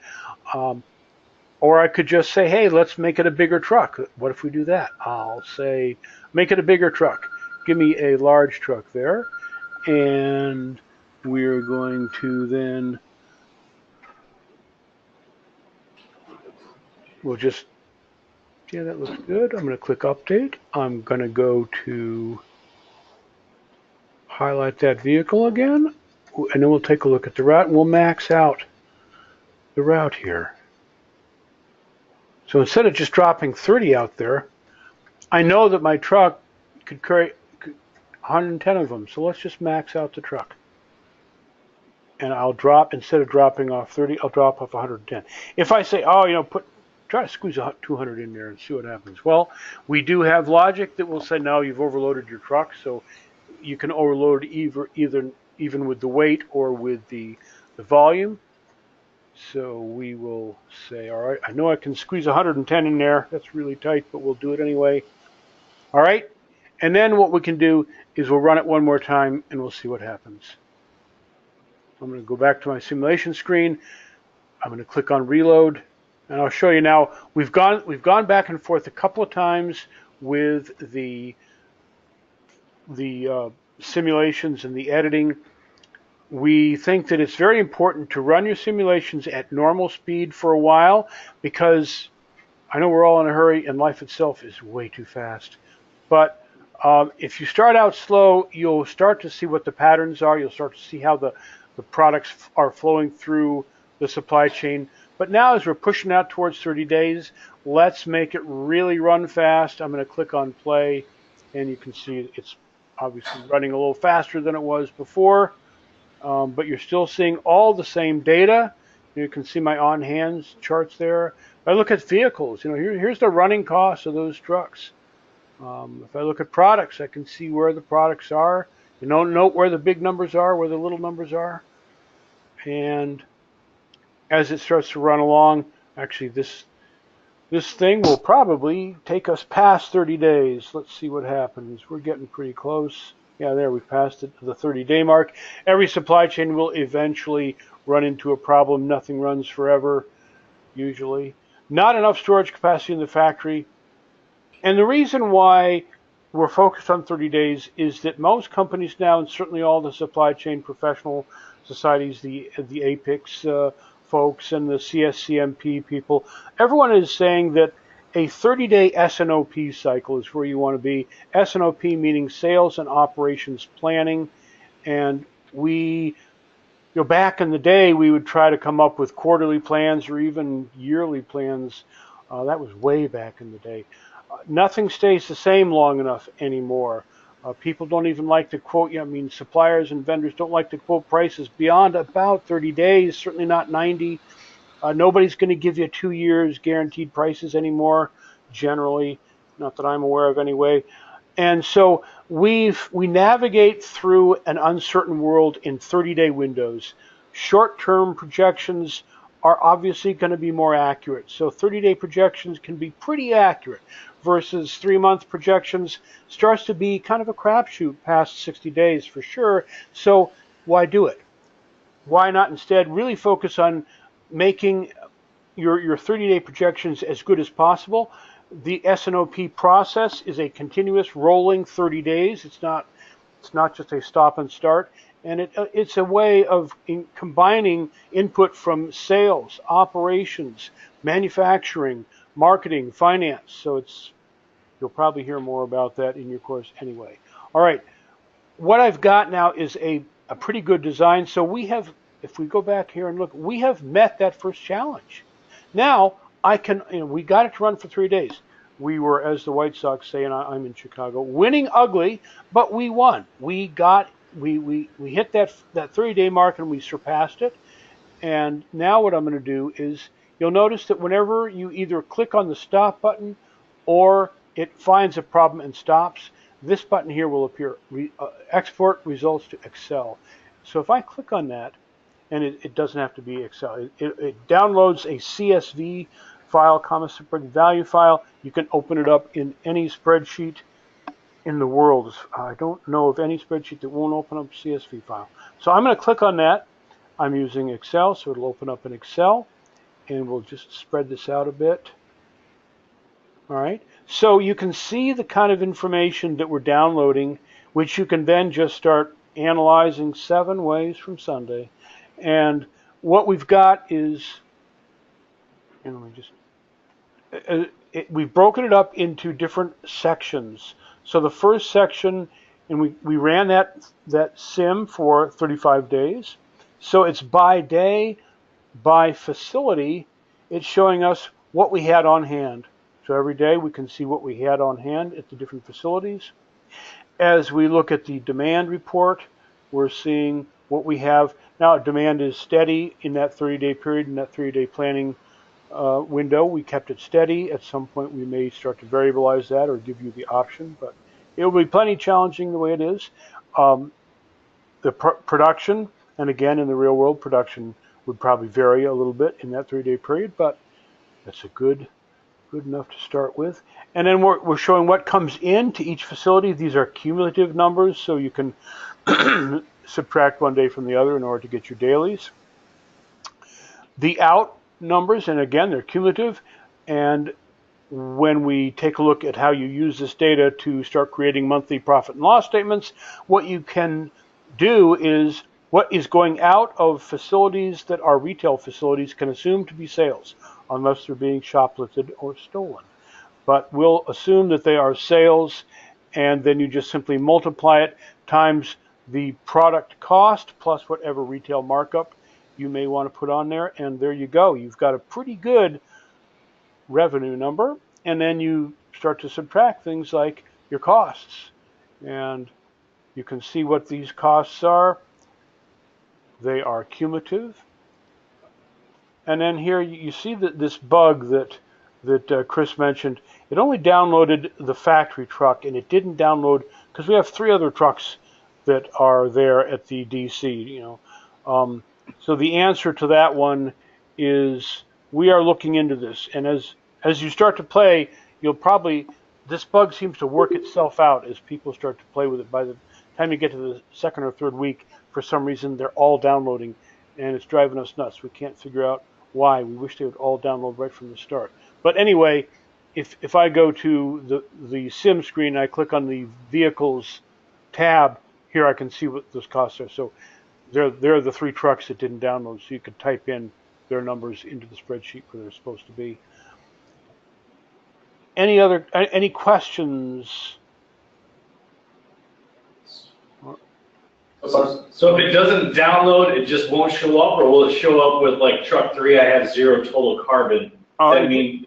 Or I could just say, hey, let's make it a bigger truck. What if we do that? I'll say, make it a bigger truck. Give me a large truck there. And we're going to then, we'll just, yeah, that looks good. I'm going to click update. I'm going to go to highlight that vehicle again. And then we'll take a look at the route, and we'll max out the route here. So instead of just dropping 30 out there, I know that my truck could carry 110 of them. So let's just max out the truck. And I'll drop, instead of dropping off 30, I'll drop off 110. If I say, oh, try to squeeze 200 in there and see what happens. Well, we do have logic that will say, no, you've overloaded your truck. So you can overload even with the weight or with the volume. So we will say, all right, I know I can squeeze 110 in there. That's really tight, but we'll do it anyway. All right. And then what we can do is we'll run it one more time and we'll see what happens. I'm going to go back to my simulation screen. I'm going to click on reload, and I'll show you now. We've gone back and forth a couple of times with the simulations and the editing. We think that it's very important to run your simulations at normal speed for a while, because I know we're all in a hurry and life itself is way too fast. But if you start out slow, you'll start to see what the patterns are. You'll start to see how the products are flowing through the supply chain. But now, as we're pushing out towards 30 days, let's make it really run fast. I'm going to click on play, and you can see it's obviously running a little faster than it was before. But you're still seeing all the same data. You can see my on-hands charts there. If I look at vehicles, here's the running costs of those trucks. If I look at products, I can see where the products are. Note where the big numbers are, where the little numbers are. And as it starts to run along, actually this thing will probably take us past 30 days. Let's see what happens. We're getting pretty close. Yeah, there, we've passed the 30-day mark. Every supply chain will eventually run into a problem. Nothing runs forever, usually. Not enough storage capacity in the factory. And the reason why we're focused on 30 days is that most companies now, and certainly all the supply chain professional societies, the APICS folks and the CSCMP people, everyone is saying that a 30-day S&OP cycle is where you want to be. S&OP meaning sales and operations planning. And back in the day, we would try to come up with quarterly plans or even yearly plans. That was way back in the day. Nothing stays the same long enough anymore. People don't even like to quote, suppliers and vendors don't like to quote prices beyond about 30 days, certainly not 90. Nobody's going to give you 2 years guaranteed prices anymore, generally, not that I'm aware of anyway. And so we navigate through an uncertain world in 30-day windows. Short-term projections are obviously going to be more accurate. So 30-day projections can be pretty accurate versus 3-month projections starts to be kind of a crapshoot past 60 days for sure. So why do it? Why not instead really focus on making your 30-day projections as good as possible? The S&OP process is a continuous rolling 30 days. It's not just a stop and start. And it's a way of combining input from sales, operations, manufacturing, marketing, finance. So you'll probably hear more about that in your course anyway. All right, what I've got now is a pretty good design. So we have, if we go back here and look, we have met that first challenge. Now we got it to run for 3 days. We were, as the White Sox say, and I'm in Chicago, winning ugly, but we won. We hit that 30-day mark and we surpassed it. And now what I'm going to do is you'll notice that whenever you either click on the stop button or it finds a problem and stops, this button here will appear, export results to Excel. So if I click on that, and it doesn't have to be Excel, it downloads a CSV file, comma separated value file. You can open it up in any spreadsheet in the world. I don't know of any spreadsheet that won't open up a CSV file. So I'm going to click on that. I'm using Excel, so it'll open up in Excel, and we'll just spread this out a bit. All right, so you can see the kind of information that we're downloading, which you can then just start analyzing 7 ways from Sunday. And what we've got is, and let me just, we've broken it up into different sections. So the first section, and we ran that sim for 35 days. So it's by day, by facility, it's showing us what we had on hand. So every day we can see what we had on hand at the different facilities. As we look at the demand report, we're seeing what we have. Now demand is steady in that 30-day period, in that 30-day planning window. We kept it steady. At some point we may start to variabilize that or give you the option, but it will be plenty challenging the way it is. The production, and again in the real world, production would probably vary a little bit in that 3-day period, but that's a good enough to start with. And then we're showing what comes into each facility. These are cumulative numbers, so you can subtract one day from the other in order to get your dailies. The out numbers, and again, they're cumulative. And when we take a look at how you use this data to start creating monthly profit and loss statements, what you can do is what is going out of facilities that are retail facilities can assume to be sales, unless they're being shoplifted or stolen. But we'll assume that they are sales, and then you just simply multiply it times the product cost plus whatever retail markup you may want to put on there, and there you go. You've got a pretty good revenue number, and then you start to subtract things like your costs. And you can see what these costs are. They are cumulative. And then here you see that this bug that Chris mentioned, it only downloaded the factory truck, and it didn't download, because we have 3 other trucks that are there at the DC. So the answer to that one is we are looking into this, and as you start to play, this bug seems to work itself out as people start to play with it. By the time you get to the 2nd or 3rd week, for some reason they're all downloading, and it's driving us nuts. We can't figure out why. We wish they would all download right from the start. But anyway, if I go to the sim screen, I click on the vehicles tab, here I can see what those costs are. So they're the 3 trucks that didn't download, so you could type in their numbers into the spreadsheet where they're supposed to be. Any questions? So if it doesn't download, it just won't show up, or will it show up with like truck 3, I have 0 total carbon? Does that mean?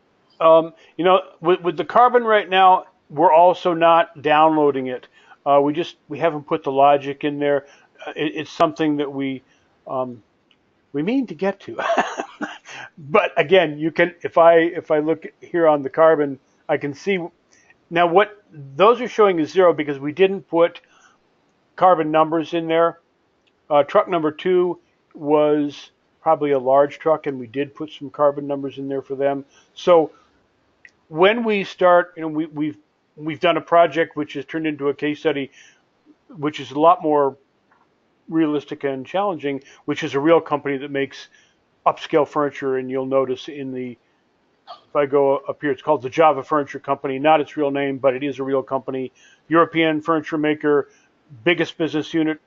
With the carbon right now, we're also not downloading it. We haven't put the logic in there. It's something that we mean to get to. But again, you can, if I look here on the carbon, I can see now what those are showing is 0 because we didn't put carbon numbers in there. Truck number 2 was probably a large truck, and we did put some carbon numbers in there for them. So when we start, we've done a project which has turned into a case study, which is a lot more realistic and challenging, which is a real company that makes upscale furniture. And you'll notice if I go up here, it's called the Java Furniture Company, not its real name, but it is a real company. European furniture maker, biggest business unit,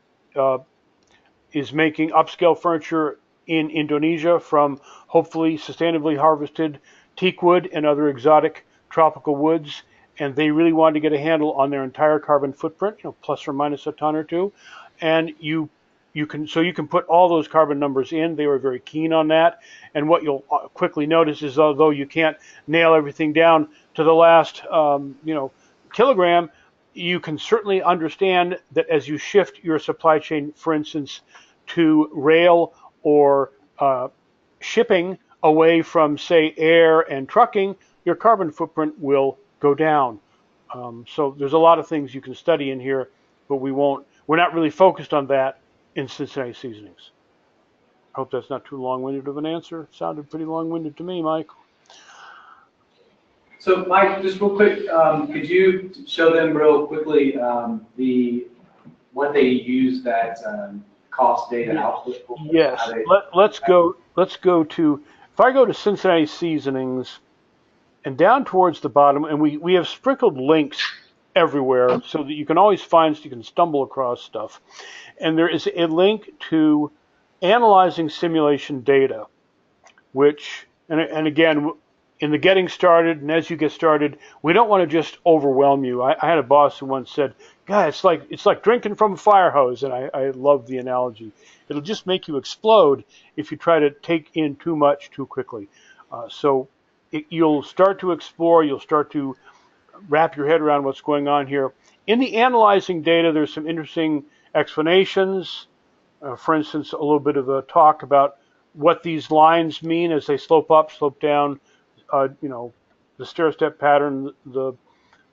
is making upscale furniture in Indonesia from hopefully sustainably harvested teak wood and other exotic tropical woods. And they really wanted to get a handle on their entire carbon footprint, plus or minus a ton or 2. And you can put all those carbon numbers in. They were very keen on that. And what you'll quickly notice is, although you can't nail everything down to the last kilogram, you can certainly understand that as you shift your supply chain, for instance, to rail or shipping away from, say, air and trucking, your carbon footprint will go down. So there's a lot of things you can study in here, but we're not really focused on that in Cincinnati Seasonings. I hope that's not too long-winded of an answer. It sounded pretty long-winded to me, Mike. So Mike, just real quick, could you show them real quickly what they use that cost data output for? Yes. Let's go to, if I go to Cincinnati Seasonings and down towards the bottom, and we have sprinkled links everywhere so that you can always find, so you can stumble across stuff. And there is a link to analyzing simulation data, which, and again, in the getting started and as you get started, we don't want to just overwhelm you. I had a boss who once said, "God, it's like drinking from a fire hose," and I love the analogy. It'll just make you explode if you try to take in too much too quickly. You'll start to explore, you'll start to wrap your head around what's going on here. In the analyzing data, there's some interesting explanations. For instance, a little bit of a talk about what these lines mean as they slope up, slope down, the stair-step pattern, the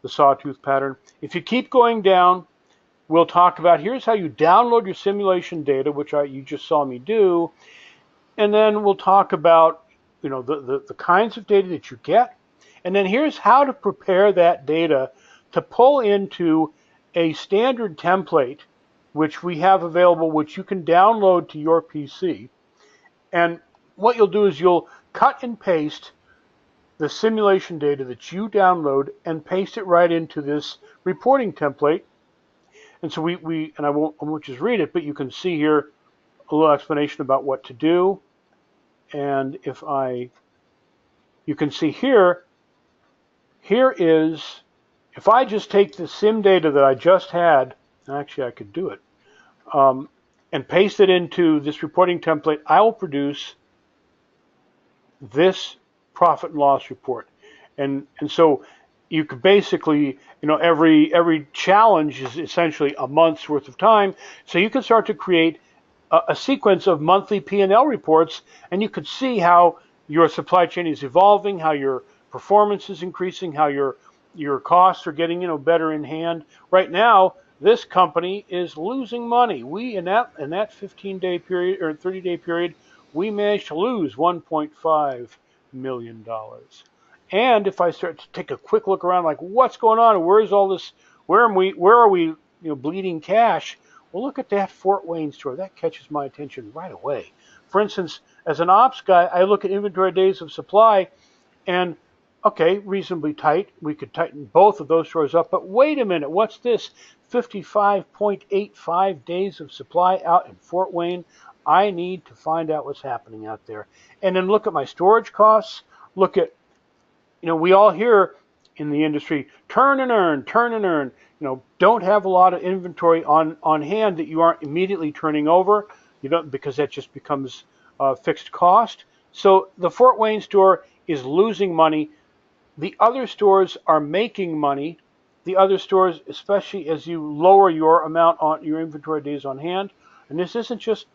sawtooth pattern. If you keep going down, we'll talk about here's how you download your simulation data, which you just saw me do, and then we'll talk about the kinds of data that you get, and then here's how to prepare that data to pull into a standard template which we have available, which you can download to your PC. And what you'll do is you'll cut and paste the simulation data that you download and paste it right into this reporting template. And so I won't just read it, but you can see here a little explanation about what to do. And you can see here is, if I just take the sim data that I just had, actually I could do it, and paste it into this reporting template, I will produce this profit and loss report. And so you could basically, every challenge is essentially a month's worth of time. So you can start to create a sequence of monthly P&L reports, and you could see how your supply chain is evolving, how your performance is increasing, how your costs are getting better in hand. Right now, this company is losing money. We in that 15-day period or 30-day period, we managed to lose $1.5 million. And if I start to take a quick look around, like what's going on, where's all this? Where are we bleeding cash? Well, look at that Fort Wayne store. That catches my attention right away. For instance, as an ops guy, I look at inventory days of supply, and okay, reasonably tight. We could tighten both of those stores up, but wait a minute, what's this? 55.85 days of supply out in Fort Wayne. I need to find out what's happening out there. And then look at my storage costs. Look at, we all hear in the industry, turn and earn, turn and earn. Don't have a lot of inventory on hand that you aren't immediately turning over, because that just becomes fixed cost. So the Fort Wayne store is losing money. The other stores are making money. The other stores, especially as you lower your amount on your inventory days on hand, and this isn't just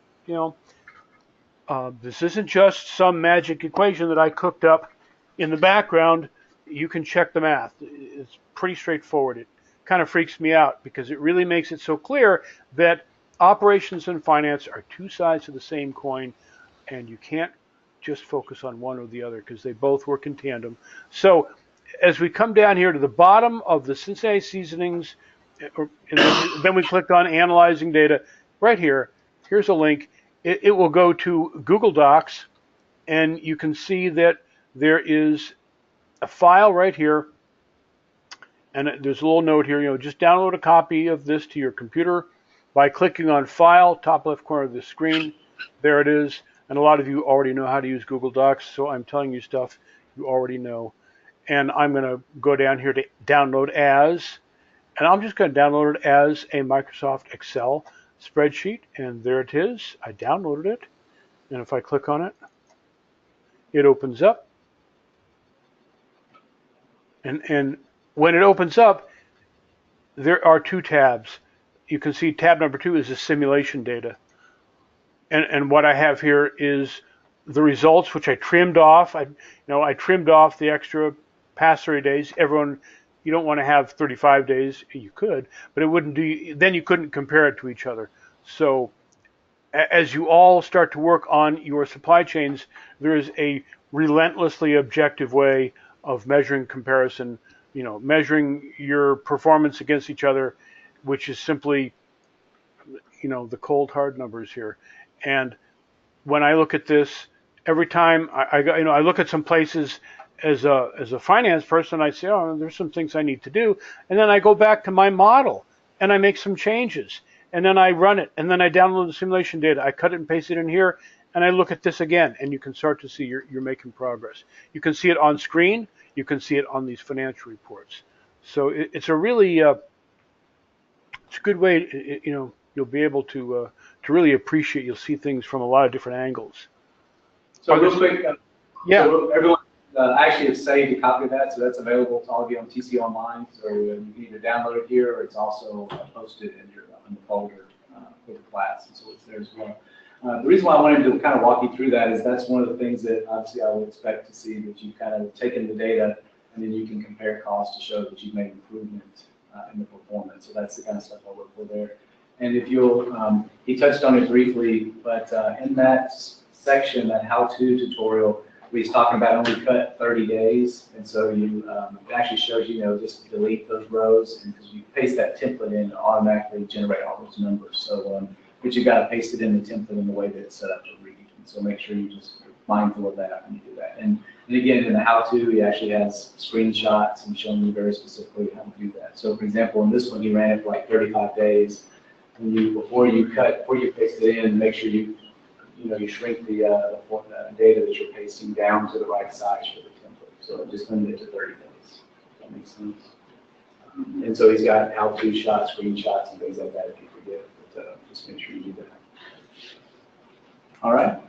some magic equation that I cooked up in the background. You can check the math. It's pretty straightforward. It kind of freaks me out because it really makes it so clear that operations and finance are two sides of the same coin, and you can't just focus on one or the other because they both work in tandem. So as we come down here to the bottom of the Cincinnati Seasonings, then we click on Analyzing Data. Right here, here's a link. It will go to Google Docs, and you can see that there is a file right here, and there's a little note here, just download a copy of this to your computer by clicking on File, top left corner of the screen. There it is. And a lot of you already know how to use Google Docs, so I'm telling you stuff you already know. And I'm going to go down here to Download As, and I'm just going to download it as a Microsoft Excel spreadsheet, and there it is. I downloaded it, and if I click on it, it opens up. And when it opens up, there are two tabs. You can see tab number 2 is the simulation data. And what I have here is the results, which I trimmed off. I trimmed off the extra past 30 days. Everyone, you don't want to have 35 days. You could, but it wouldn't do. Then you couldn't compare it to each other. So as you all start to work on your supply chains, there is a relentlessly objective way of measuring comparison, measuring your performance against each other, which is simply, the cold hard numbers here. And when I look at this, every time I look at some places as a finance person, I say, oh, there's some things I need to do. And then I go back to my model and I make some changes. And then I run it, and then I download the simulation data. I cut it and paste it in here, and I look at this again, and you can start to see you're making progress. You can see it on screen. You can see it on these financial reports. So it's a really it's a good way. You'll be able to really appreciate. You'll see things from a lot of different angles. So real quick, yeah. So everyone actually have saved a copy of that, so that's available to all of you on TCU Online. So you can either download it here, or it's also posted in the folder for the class, and so it's there as well. The reason why I wanted to kind of walk you through that is that's one of the things that obviously I would expect to see, that you've kind of taken the data and then you can compare costs to show that you've made improvement in the performance. So that's the kind of stuff I look for there. And if you'll, he touched on it briefly, but in that section, that how-to tutorial, he's talking about only cut 30 days, and so it actually shows just delete those rows, and because you paste that template in, to automatically generate all those numbers. So, but you got to paste it in the template in the way that it's set up to read. And so make sure you just are mindful of that when you do that. And again, in the how-to, he actually has screenshots and showing you very specifically how to do that. So, for example, in this one, he ran it for like 35 days. And before you paste it in, make sure you shrink the data that you're pasting down to the right size for the template. So just limit it to 30 days. That makes sense. And so he's got how-to shots, screenshots, and things like that if you forget. But just make sure you do that. All right.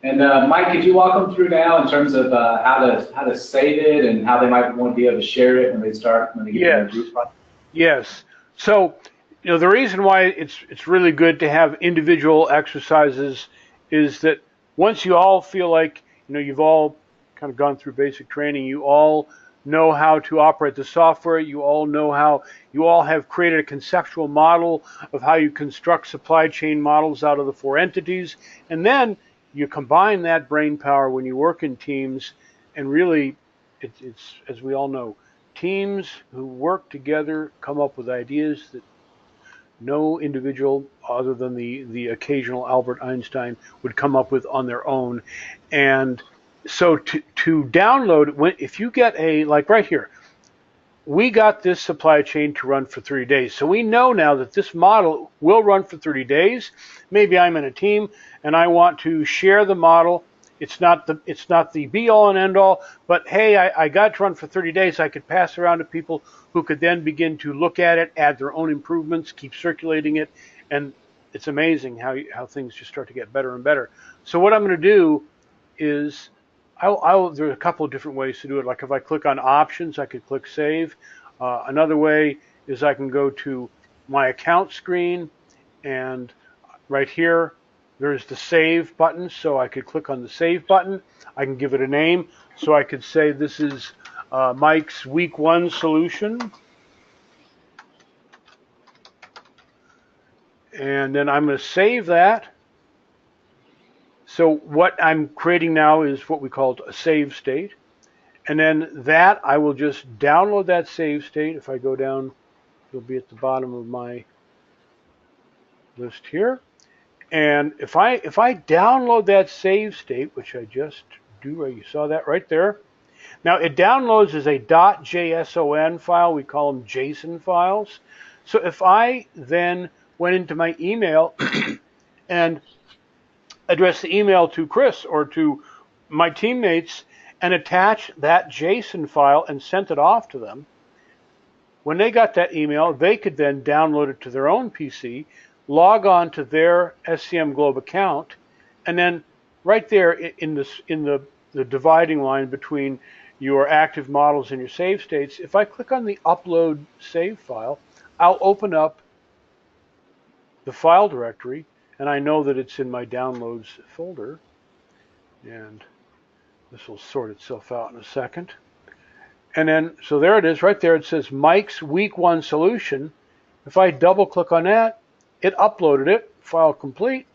And Mike, could you walk them through now in terms of how to save it and how they might want to be able to share it when they get in the group project? Yes. So, the reason why it's really good to have individual exercises is that once you all feel like, you've all kind of gone through basic training, you all know how to operate the software, you all have created a conceptual model of how you construct supply chain models out of the 4 entities, and then you combine that brain power when you work in teams, and really, it's as we all know, teams who work together come up with ideas that no individual other than the occasional Albert Einstein would come up with on their own. And so to download, if you get like right here, we got this supply chain to run for 30 days. So we know now that this model will run for 30 days. Maybe I'm in a team and I want to share the model. It's not the be all and end all, but hey, I got to run for 30 days. I could pass around to people who could then begin to look at it, add their own improvements, keep circulating it, and it's amazing how things just start to get better and better. So what I'm going to do is, there's a couple of different ways to do it. Like if I click on options, I could click save. Another way is I can go to my account screen, and right here, there's the save button, so I could click on the save button. I can give it a name, so I could say this is Mike's week 1 solution. And then I'm going to save that. So what I'm creating now is what we call a save state. And then that, I will just download that save state. If I go down, it'll be at the bottom of my list here. And if I download that save state, which I just do, you saw that right there. Now it downloads as a .json file. We call them JSON files. So if I then went into my email and addressed the email to Chris or to my teammates and attached that JSON file and sent it off to them, when they got that email, they could then download it to their own PC, log on to their SCM Globe account, and then right there in the dividing line between your active models and your save states, if I click on the upload save file, I'll open up the file directory, and I know that it's in my downloads folder, and this will sort itself out in a second. And then, so there it is right there. It says Mike's Week 1 solution. If I double click on that, it uploaded it, file complete.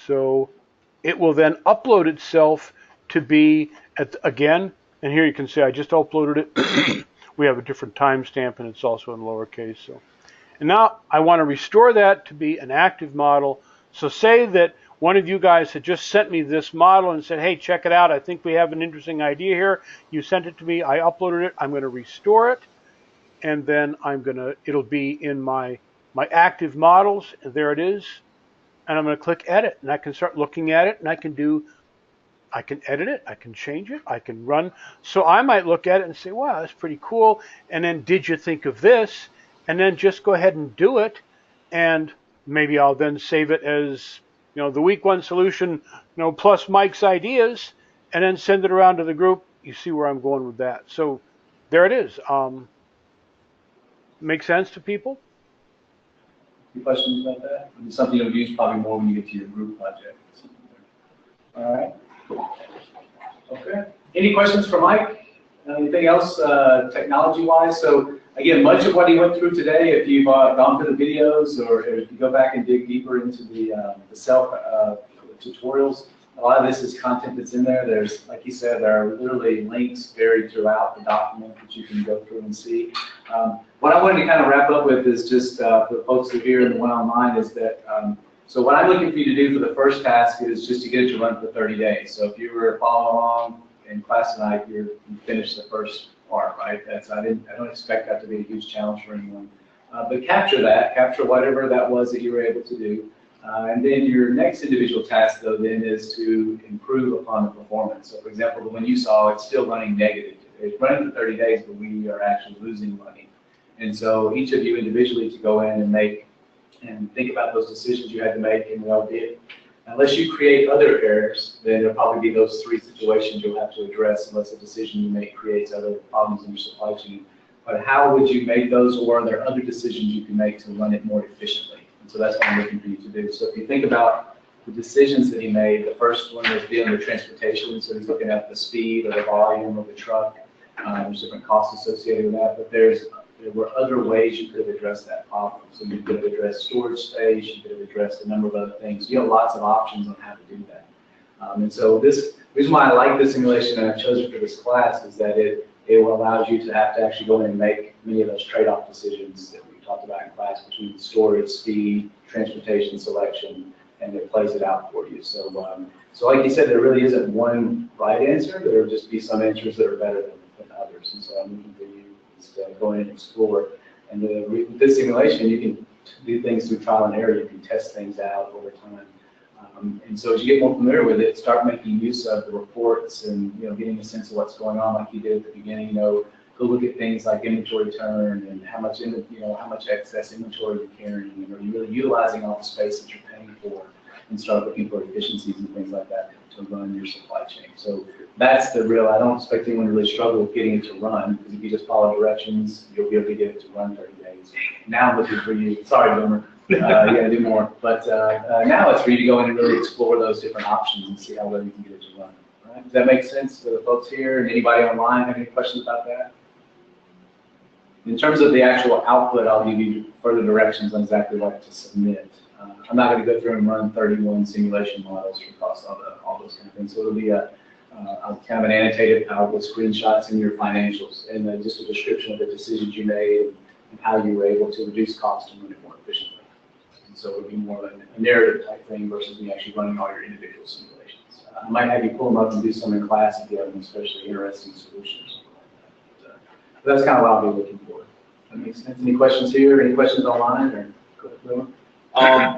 So it will then upload itself to be again, and here you can see I just uploaded it. We have a different timestamp and it's also in lowercase. So, and now I want to restore that to be an active model. So say that one of you guys had just sent me this model and said, hey, check it out. I think we have an interesting idea here. You sent it to me. I uploaded it. I'm going to restore it. And then it'll be in my active models. And there it is. And I'm going to click edit. And I can start looking at it. And I can edit it. I can change it. I can run. So I might look at it and say, wow, that's pretty cool. And then did you think of this? And then just go ahead and do it. And maybe I'll then save it as, the Week 1 solution, plus Mike's ideas, and then send it around to the group. You see where I'm going with that. So there it is. Make sense to people? Any questions about that? It's something you'll use probably more when you get to your group project. All right. Okay. Any questions for Mike? Anything else technology-wise? So again, much of what he went through today, if you've gone through the videos or if you go back and dig deeper into the self tutorials, a lot of this is content that's in there. There's, like he said, there are literally links buried throughout the document that you can go through and see. What I wanted to kind of wrap up with is just for folks that are here and the one online is that, so what I'm looking for you to do for the first task is just to get it to run for 30 days. So if you were following along in class tonight, you finished the first part, right? I don't expect that to be a huge challenge for anyone. But capture whatever that was that you were able to do. And then your next individual task, though, then is to improve upon the performance. So, for example, the one you saw, it's still running negative. It's running for 30 days, but we are actually losing money. And so each of you individually to go in and make and think about those decisions you had to make and well did. Unless you create other errors, then there'll probably be those 3 situations you'll have to address unless the decision you make creates other problems in your supply chain. But how would you make those, or are there other decisions you can make to run it more efficiently? And so that's what I'm looking for you to do. So if you think about the decisions that he made, the first one was dealing with transportation. So he's looking at the speed or the volume of the truck. There's different costs associated with that, but there were other ways you could have addressed that problem. So you could have addressed storage space, you could have addressed a number of other things. You have lots of options on how to do that. And so the reason why I like this simulation and I've chosen for this class is that it allows you to have to actually go in and make many of those trade-off decisions that we talked about in class between storage, speed, transportation selection, and it plays it out for you. So, so like you said, there really isn't one right answer. There will just be some answers that are better than others. And so I'm looking for you to go in and explore. And with this simulation, you can do things through trial and error. You can test things out over time. And so as you get more familiar with it, start making use of the reports and getting a sense of what's going on, like you did at the beginning. Go look at things like inventory turn and how much excess inventory you're carrying, and are you really utilizing all the space that you're paying for, and start looking for efficiencies and things like that to run your supply chain. So that's the real. I don't expect anyone to really struggle with getting it to run, because if you just follow directions, you'll be able to get it to run 30 days. Now I'm looking for you. Sorry, Boomer. You got to do more. But now it's for you to go in and really explore those different options and see how well you can get it to run. All right? Does that make sense to the folks here? And anybody online have any questions about that? In terms of the actual output, I'll give you further directions on exactly what to submit. I'm not going to go through and run 31 simulation models across all those kind of things. So it'll be a kind of an annotated PowerPoint with screenshots in your financials and just a description of the decisions you made and how you were able to reduce costs and run it more efficiently. So it would be more of a narrative type thing versus me actually running all your individual simulations. I might have you pull them up and do some in class if you have an especially interesting solutions. But that's kind of what I'll be looking for. That makes sense. Any questions here? Any questions online? Or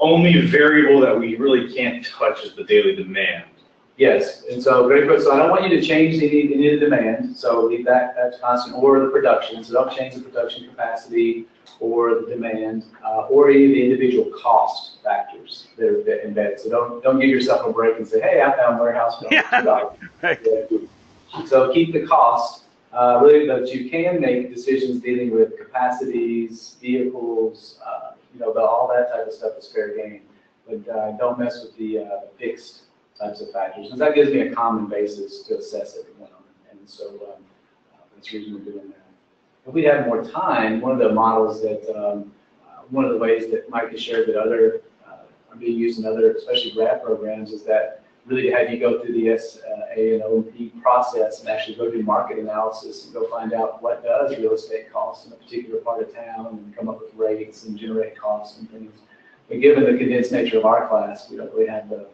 only variable that we really can't touch is the daily demand. Yes, and so very quick. So I don't want you to change any of the demand. So leave that's constant, or the production. So don't change the production capacity or the demand, or any of the individual cost factors that are embedded. So don't give yourself a break and say, hey, I found warehouse bill $2. Right. So keep the cost. Really, but you can make decisions dealing with capacities, vehicles, all that type of stuff is fair game. But don't mess with the fixed types of factors, because that gives me a common basis to assess everyone on. And so that's the reason we're doing that. If we have more time, one of the models that, one of the ways that Mike has shared that other are being used in other, especially grad programs, is that really to have you go through the SA and O&P process and actually go do market analysis and go find out what does real estate cost in a particular part of town and come up with rates and generate costs and things. But given the condensed nature of our class, we don't really have the,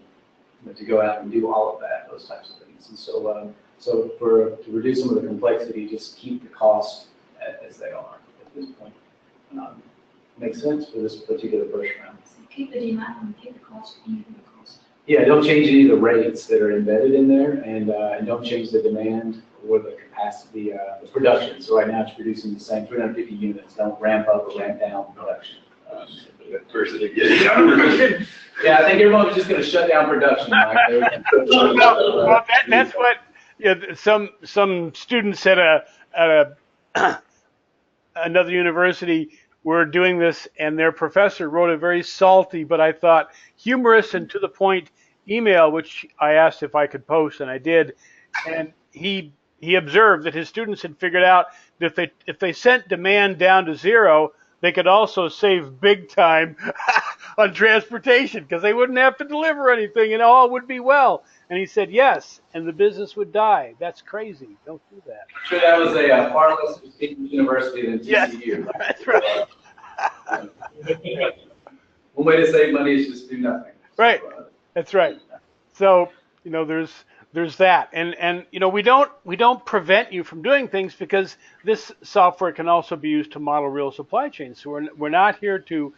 to go out and do all of that, those types of things. And so, to reduce some of the complexity, just keep the costs as they are at this point. Makes sense for this particular first round. So keep the demand and keep the cost, even the cost. Yeah, don't change any of the rates that are embedded in there, and don't change the demand or the capacity, the production. So right now it's producing the same 350 units. Don't ramp up or ramp down production. Yeah, I think everyone was just going to shut down production. Well, that's what some students at another university were doing this, and their professor wrote a very salty, but I thought humorous and to the point email, which I asked if I could post, and I did. And he observed that his students had figured out that if they sent demand down to zero, they could also save big time on transportation because they wouldn't have to deliver anything and all would be well. And he said, yes, and the business would die. That's crazy. Don't do that. I'm sure that was a far less prestigious university than TCU. Yes, that's right. One way to save money is just do nothing. Right. That's right. So, there's that. And we don't prevent you from doing things because this software can also be used to model real supply chains. So we're not here to,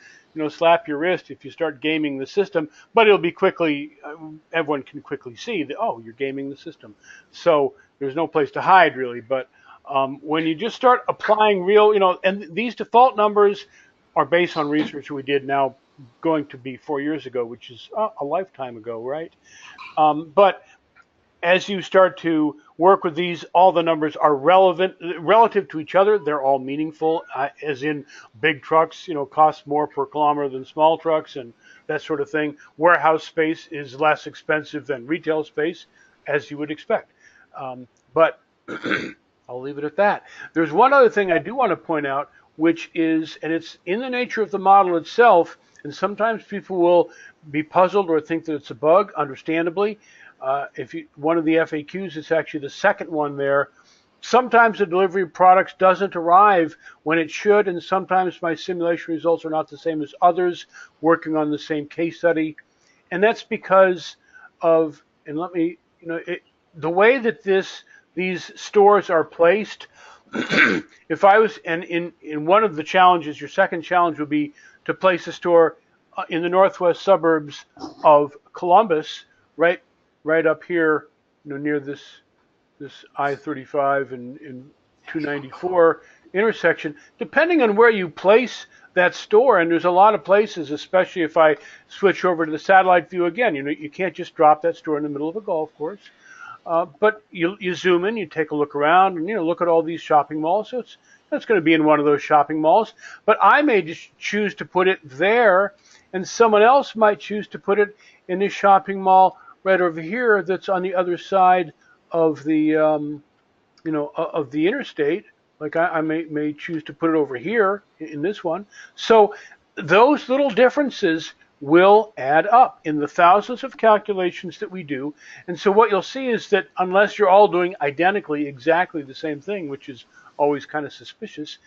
slap your wrist if you start gaming the system, but it'll be quickly, everyone can quickly see that, oh, you're gaming the system. So there's no place to hide really. But when you just start applying real, and these default numbers are based on research we did now going to be 4 years ago, which is a lifetime ago, right? But as you start to work with these, all the numbers are relative to each other. They're all meaningful, as in big trucks, cost more per kilometer than small trucks and that sort of thing. Warehouse space is less expensive than retail space, as you would expect. But I'll leave it at that. There's one other thing I do want to point out, which is, and it's in the nature of the model itself, and sometimes people will be puzzled or think that it's a bug, understandably. One of the FAQs, it's actually the second one there. Sometimes the delivery of products doesn't arrive when it should, and sometimes my simulation results are not the same as others working on the same case study. And that's because of, and let me, the way that these stores are placed, if I was, and in one of the challenges, your second challenge would be to place a store in the northwest suburbs of Columbus, right up here, near this I-35 and 294 intersection. Depending on where you place that store, and there's a lot of places, especially if I switch over to the satellite view again, you can't just drop that store in the middle of a golf course. But you zoom in, you take a look around, and look at all these shopping malls. So it's going to be in one of those shopping malls. But I may just choose to put it there, and someone else might choose to put it in this shopping mall right over here that's on the other side of the of the interstate. Like I may choose to put it over here in this one. So those little differences will add up in the thousands of calculations that we do. And so what you'll see is that unless you're all doing identically exactly the same thing, which is always kind of suspicious,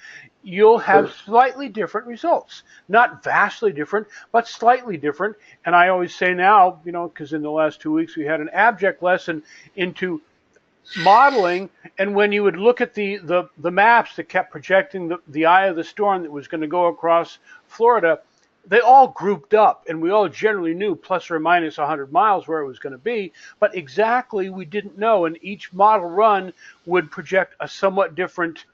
you'll have slightly different results. Not vastly different, but slightly different. And I always say now, because in the last 2 weeks we had an abject lesson into modeling, and when you would look at the maps that kept projecting the eye of the storm that was going to go across Florida, they all grouped up, and we all generally knew plus or minus 100 miles where it was going to be, but exactly we didn't know, and each model run would project a somewhat different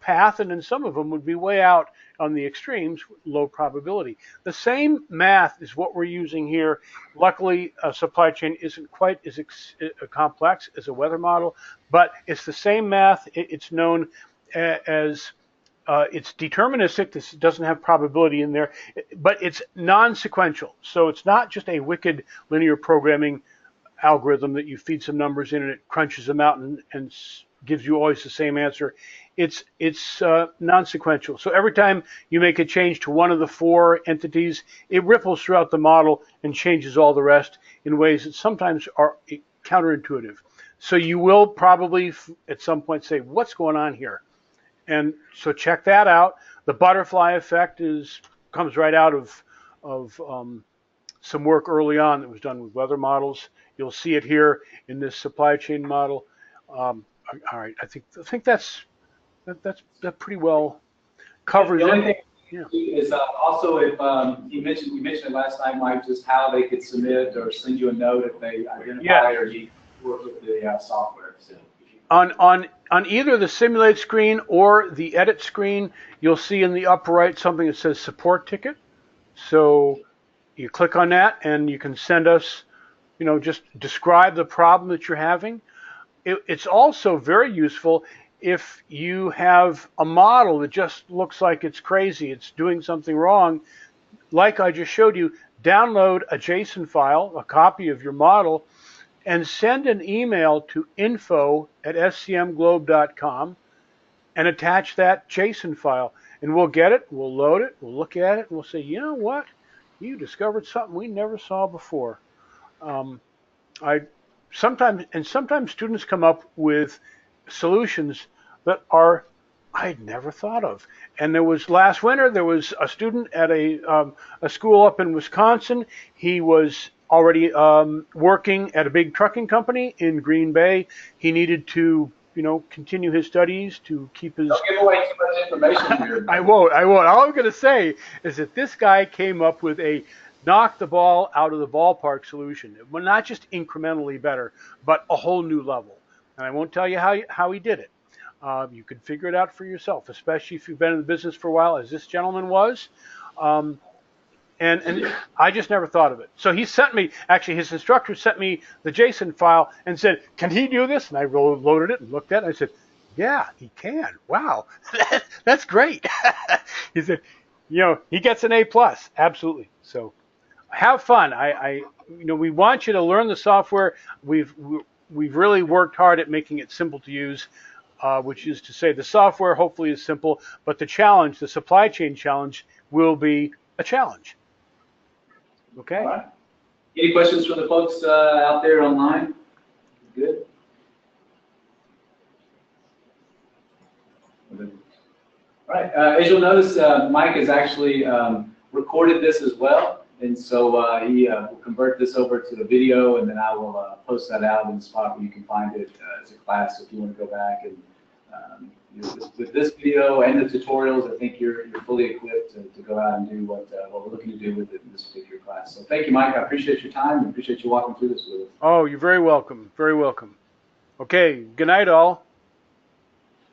path, and then some of them would be way out on the extremes, low probability. The same math is what we're using here. Luckily, a supply chain isn't quite as complex as a weather model, but it's the same math. It's known as it's deterministic. This doesn't have probability in there, but it's non-sequential. So it's not just a wicked linear programming algorithm that you feed some numbers in and it crunches them out and gives you always the same answer. It's non-sequential. So every time you make a change to one of the four entities, it ripples throughout the model and changes all the rest in ways that sometimes are counterintuitive. So you will probably at some point say, what's going on here? And so check that out. The butterfly effect comes right out of some work early on that was done with weather models. You'll see it here in this supply chain model. All right, I think that pretty well covers the only it. Thing is also if you mentioned it last night, Mike, just how they could submit or send you a note if they identify or you work with the software. So on either the simulate screen or the edit screen, you'll see in the upper right something that says support ticket. So you click on that and you can send us, just describe the problem that you're having. It's also very useful if you have a model that just looks like it's crazy, it's doing something wrong. Like I just showed you, download a JSON file, a copy of your model, and send an email to info@scmglobe.com and attach that JSON file. And we'll get it, we'll load it, we'll look at it, and we'll say, you know what? You discovered something we never saw before. Sometimes students come up with solutions that I'd never thought of. And last winter, there was a student at a school up in Wisconsin. He was already working at a big trucking company in Green Bay. He needed to, continue his studies to keep his... Don't give away too much information here. I won't. All I'm going to say is that this guy came up with a knock the ball out of the ballpark solution. Well, not just incrementally better, but a whole new level. And I won't tell you how he did it. You can figure it out for yourself, especially if you've been in the business for a while, as this gentleman was. And I just never thought of it. So he sent me, actually his instructor sent me the JSON file and said, can he do this? And I loaded it and looked at it. And I said, yeah, he can. Wow, that's great. He said, he gets an A+. Absolutely. So have fun. We want you to learn the software. We've really worked hard at making it simple to use, which is to say the software hopefully is simple, but the challenge, the supply chain challenge, will be a challenge. Okay. All right. Any questions from the folks out there online? Good. All right. As you'll notice, Mike has actually recorded this as well, and so he will convert this over to the video, and then I will post that out in the spot where you can find it as a class. So if you want to go back and with this video and the tutorials, I think you're fully equipped to go out and do what we're looking to do with it in this particular class. So thank you, Mike. I appreciate your time and appreciate you walking through this with us. Oh, you're very welcome. Very welcome. Okay. Good night, all.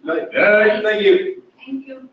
Good night. Thank you. Thank you.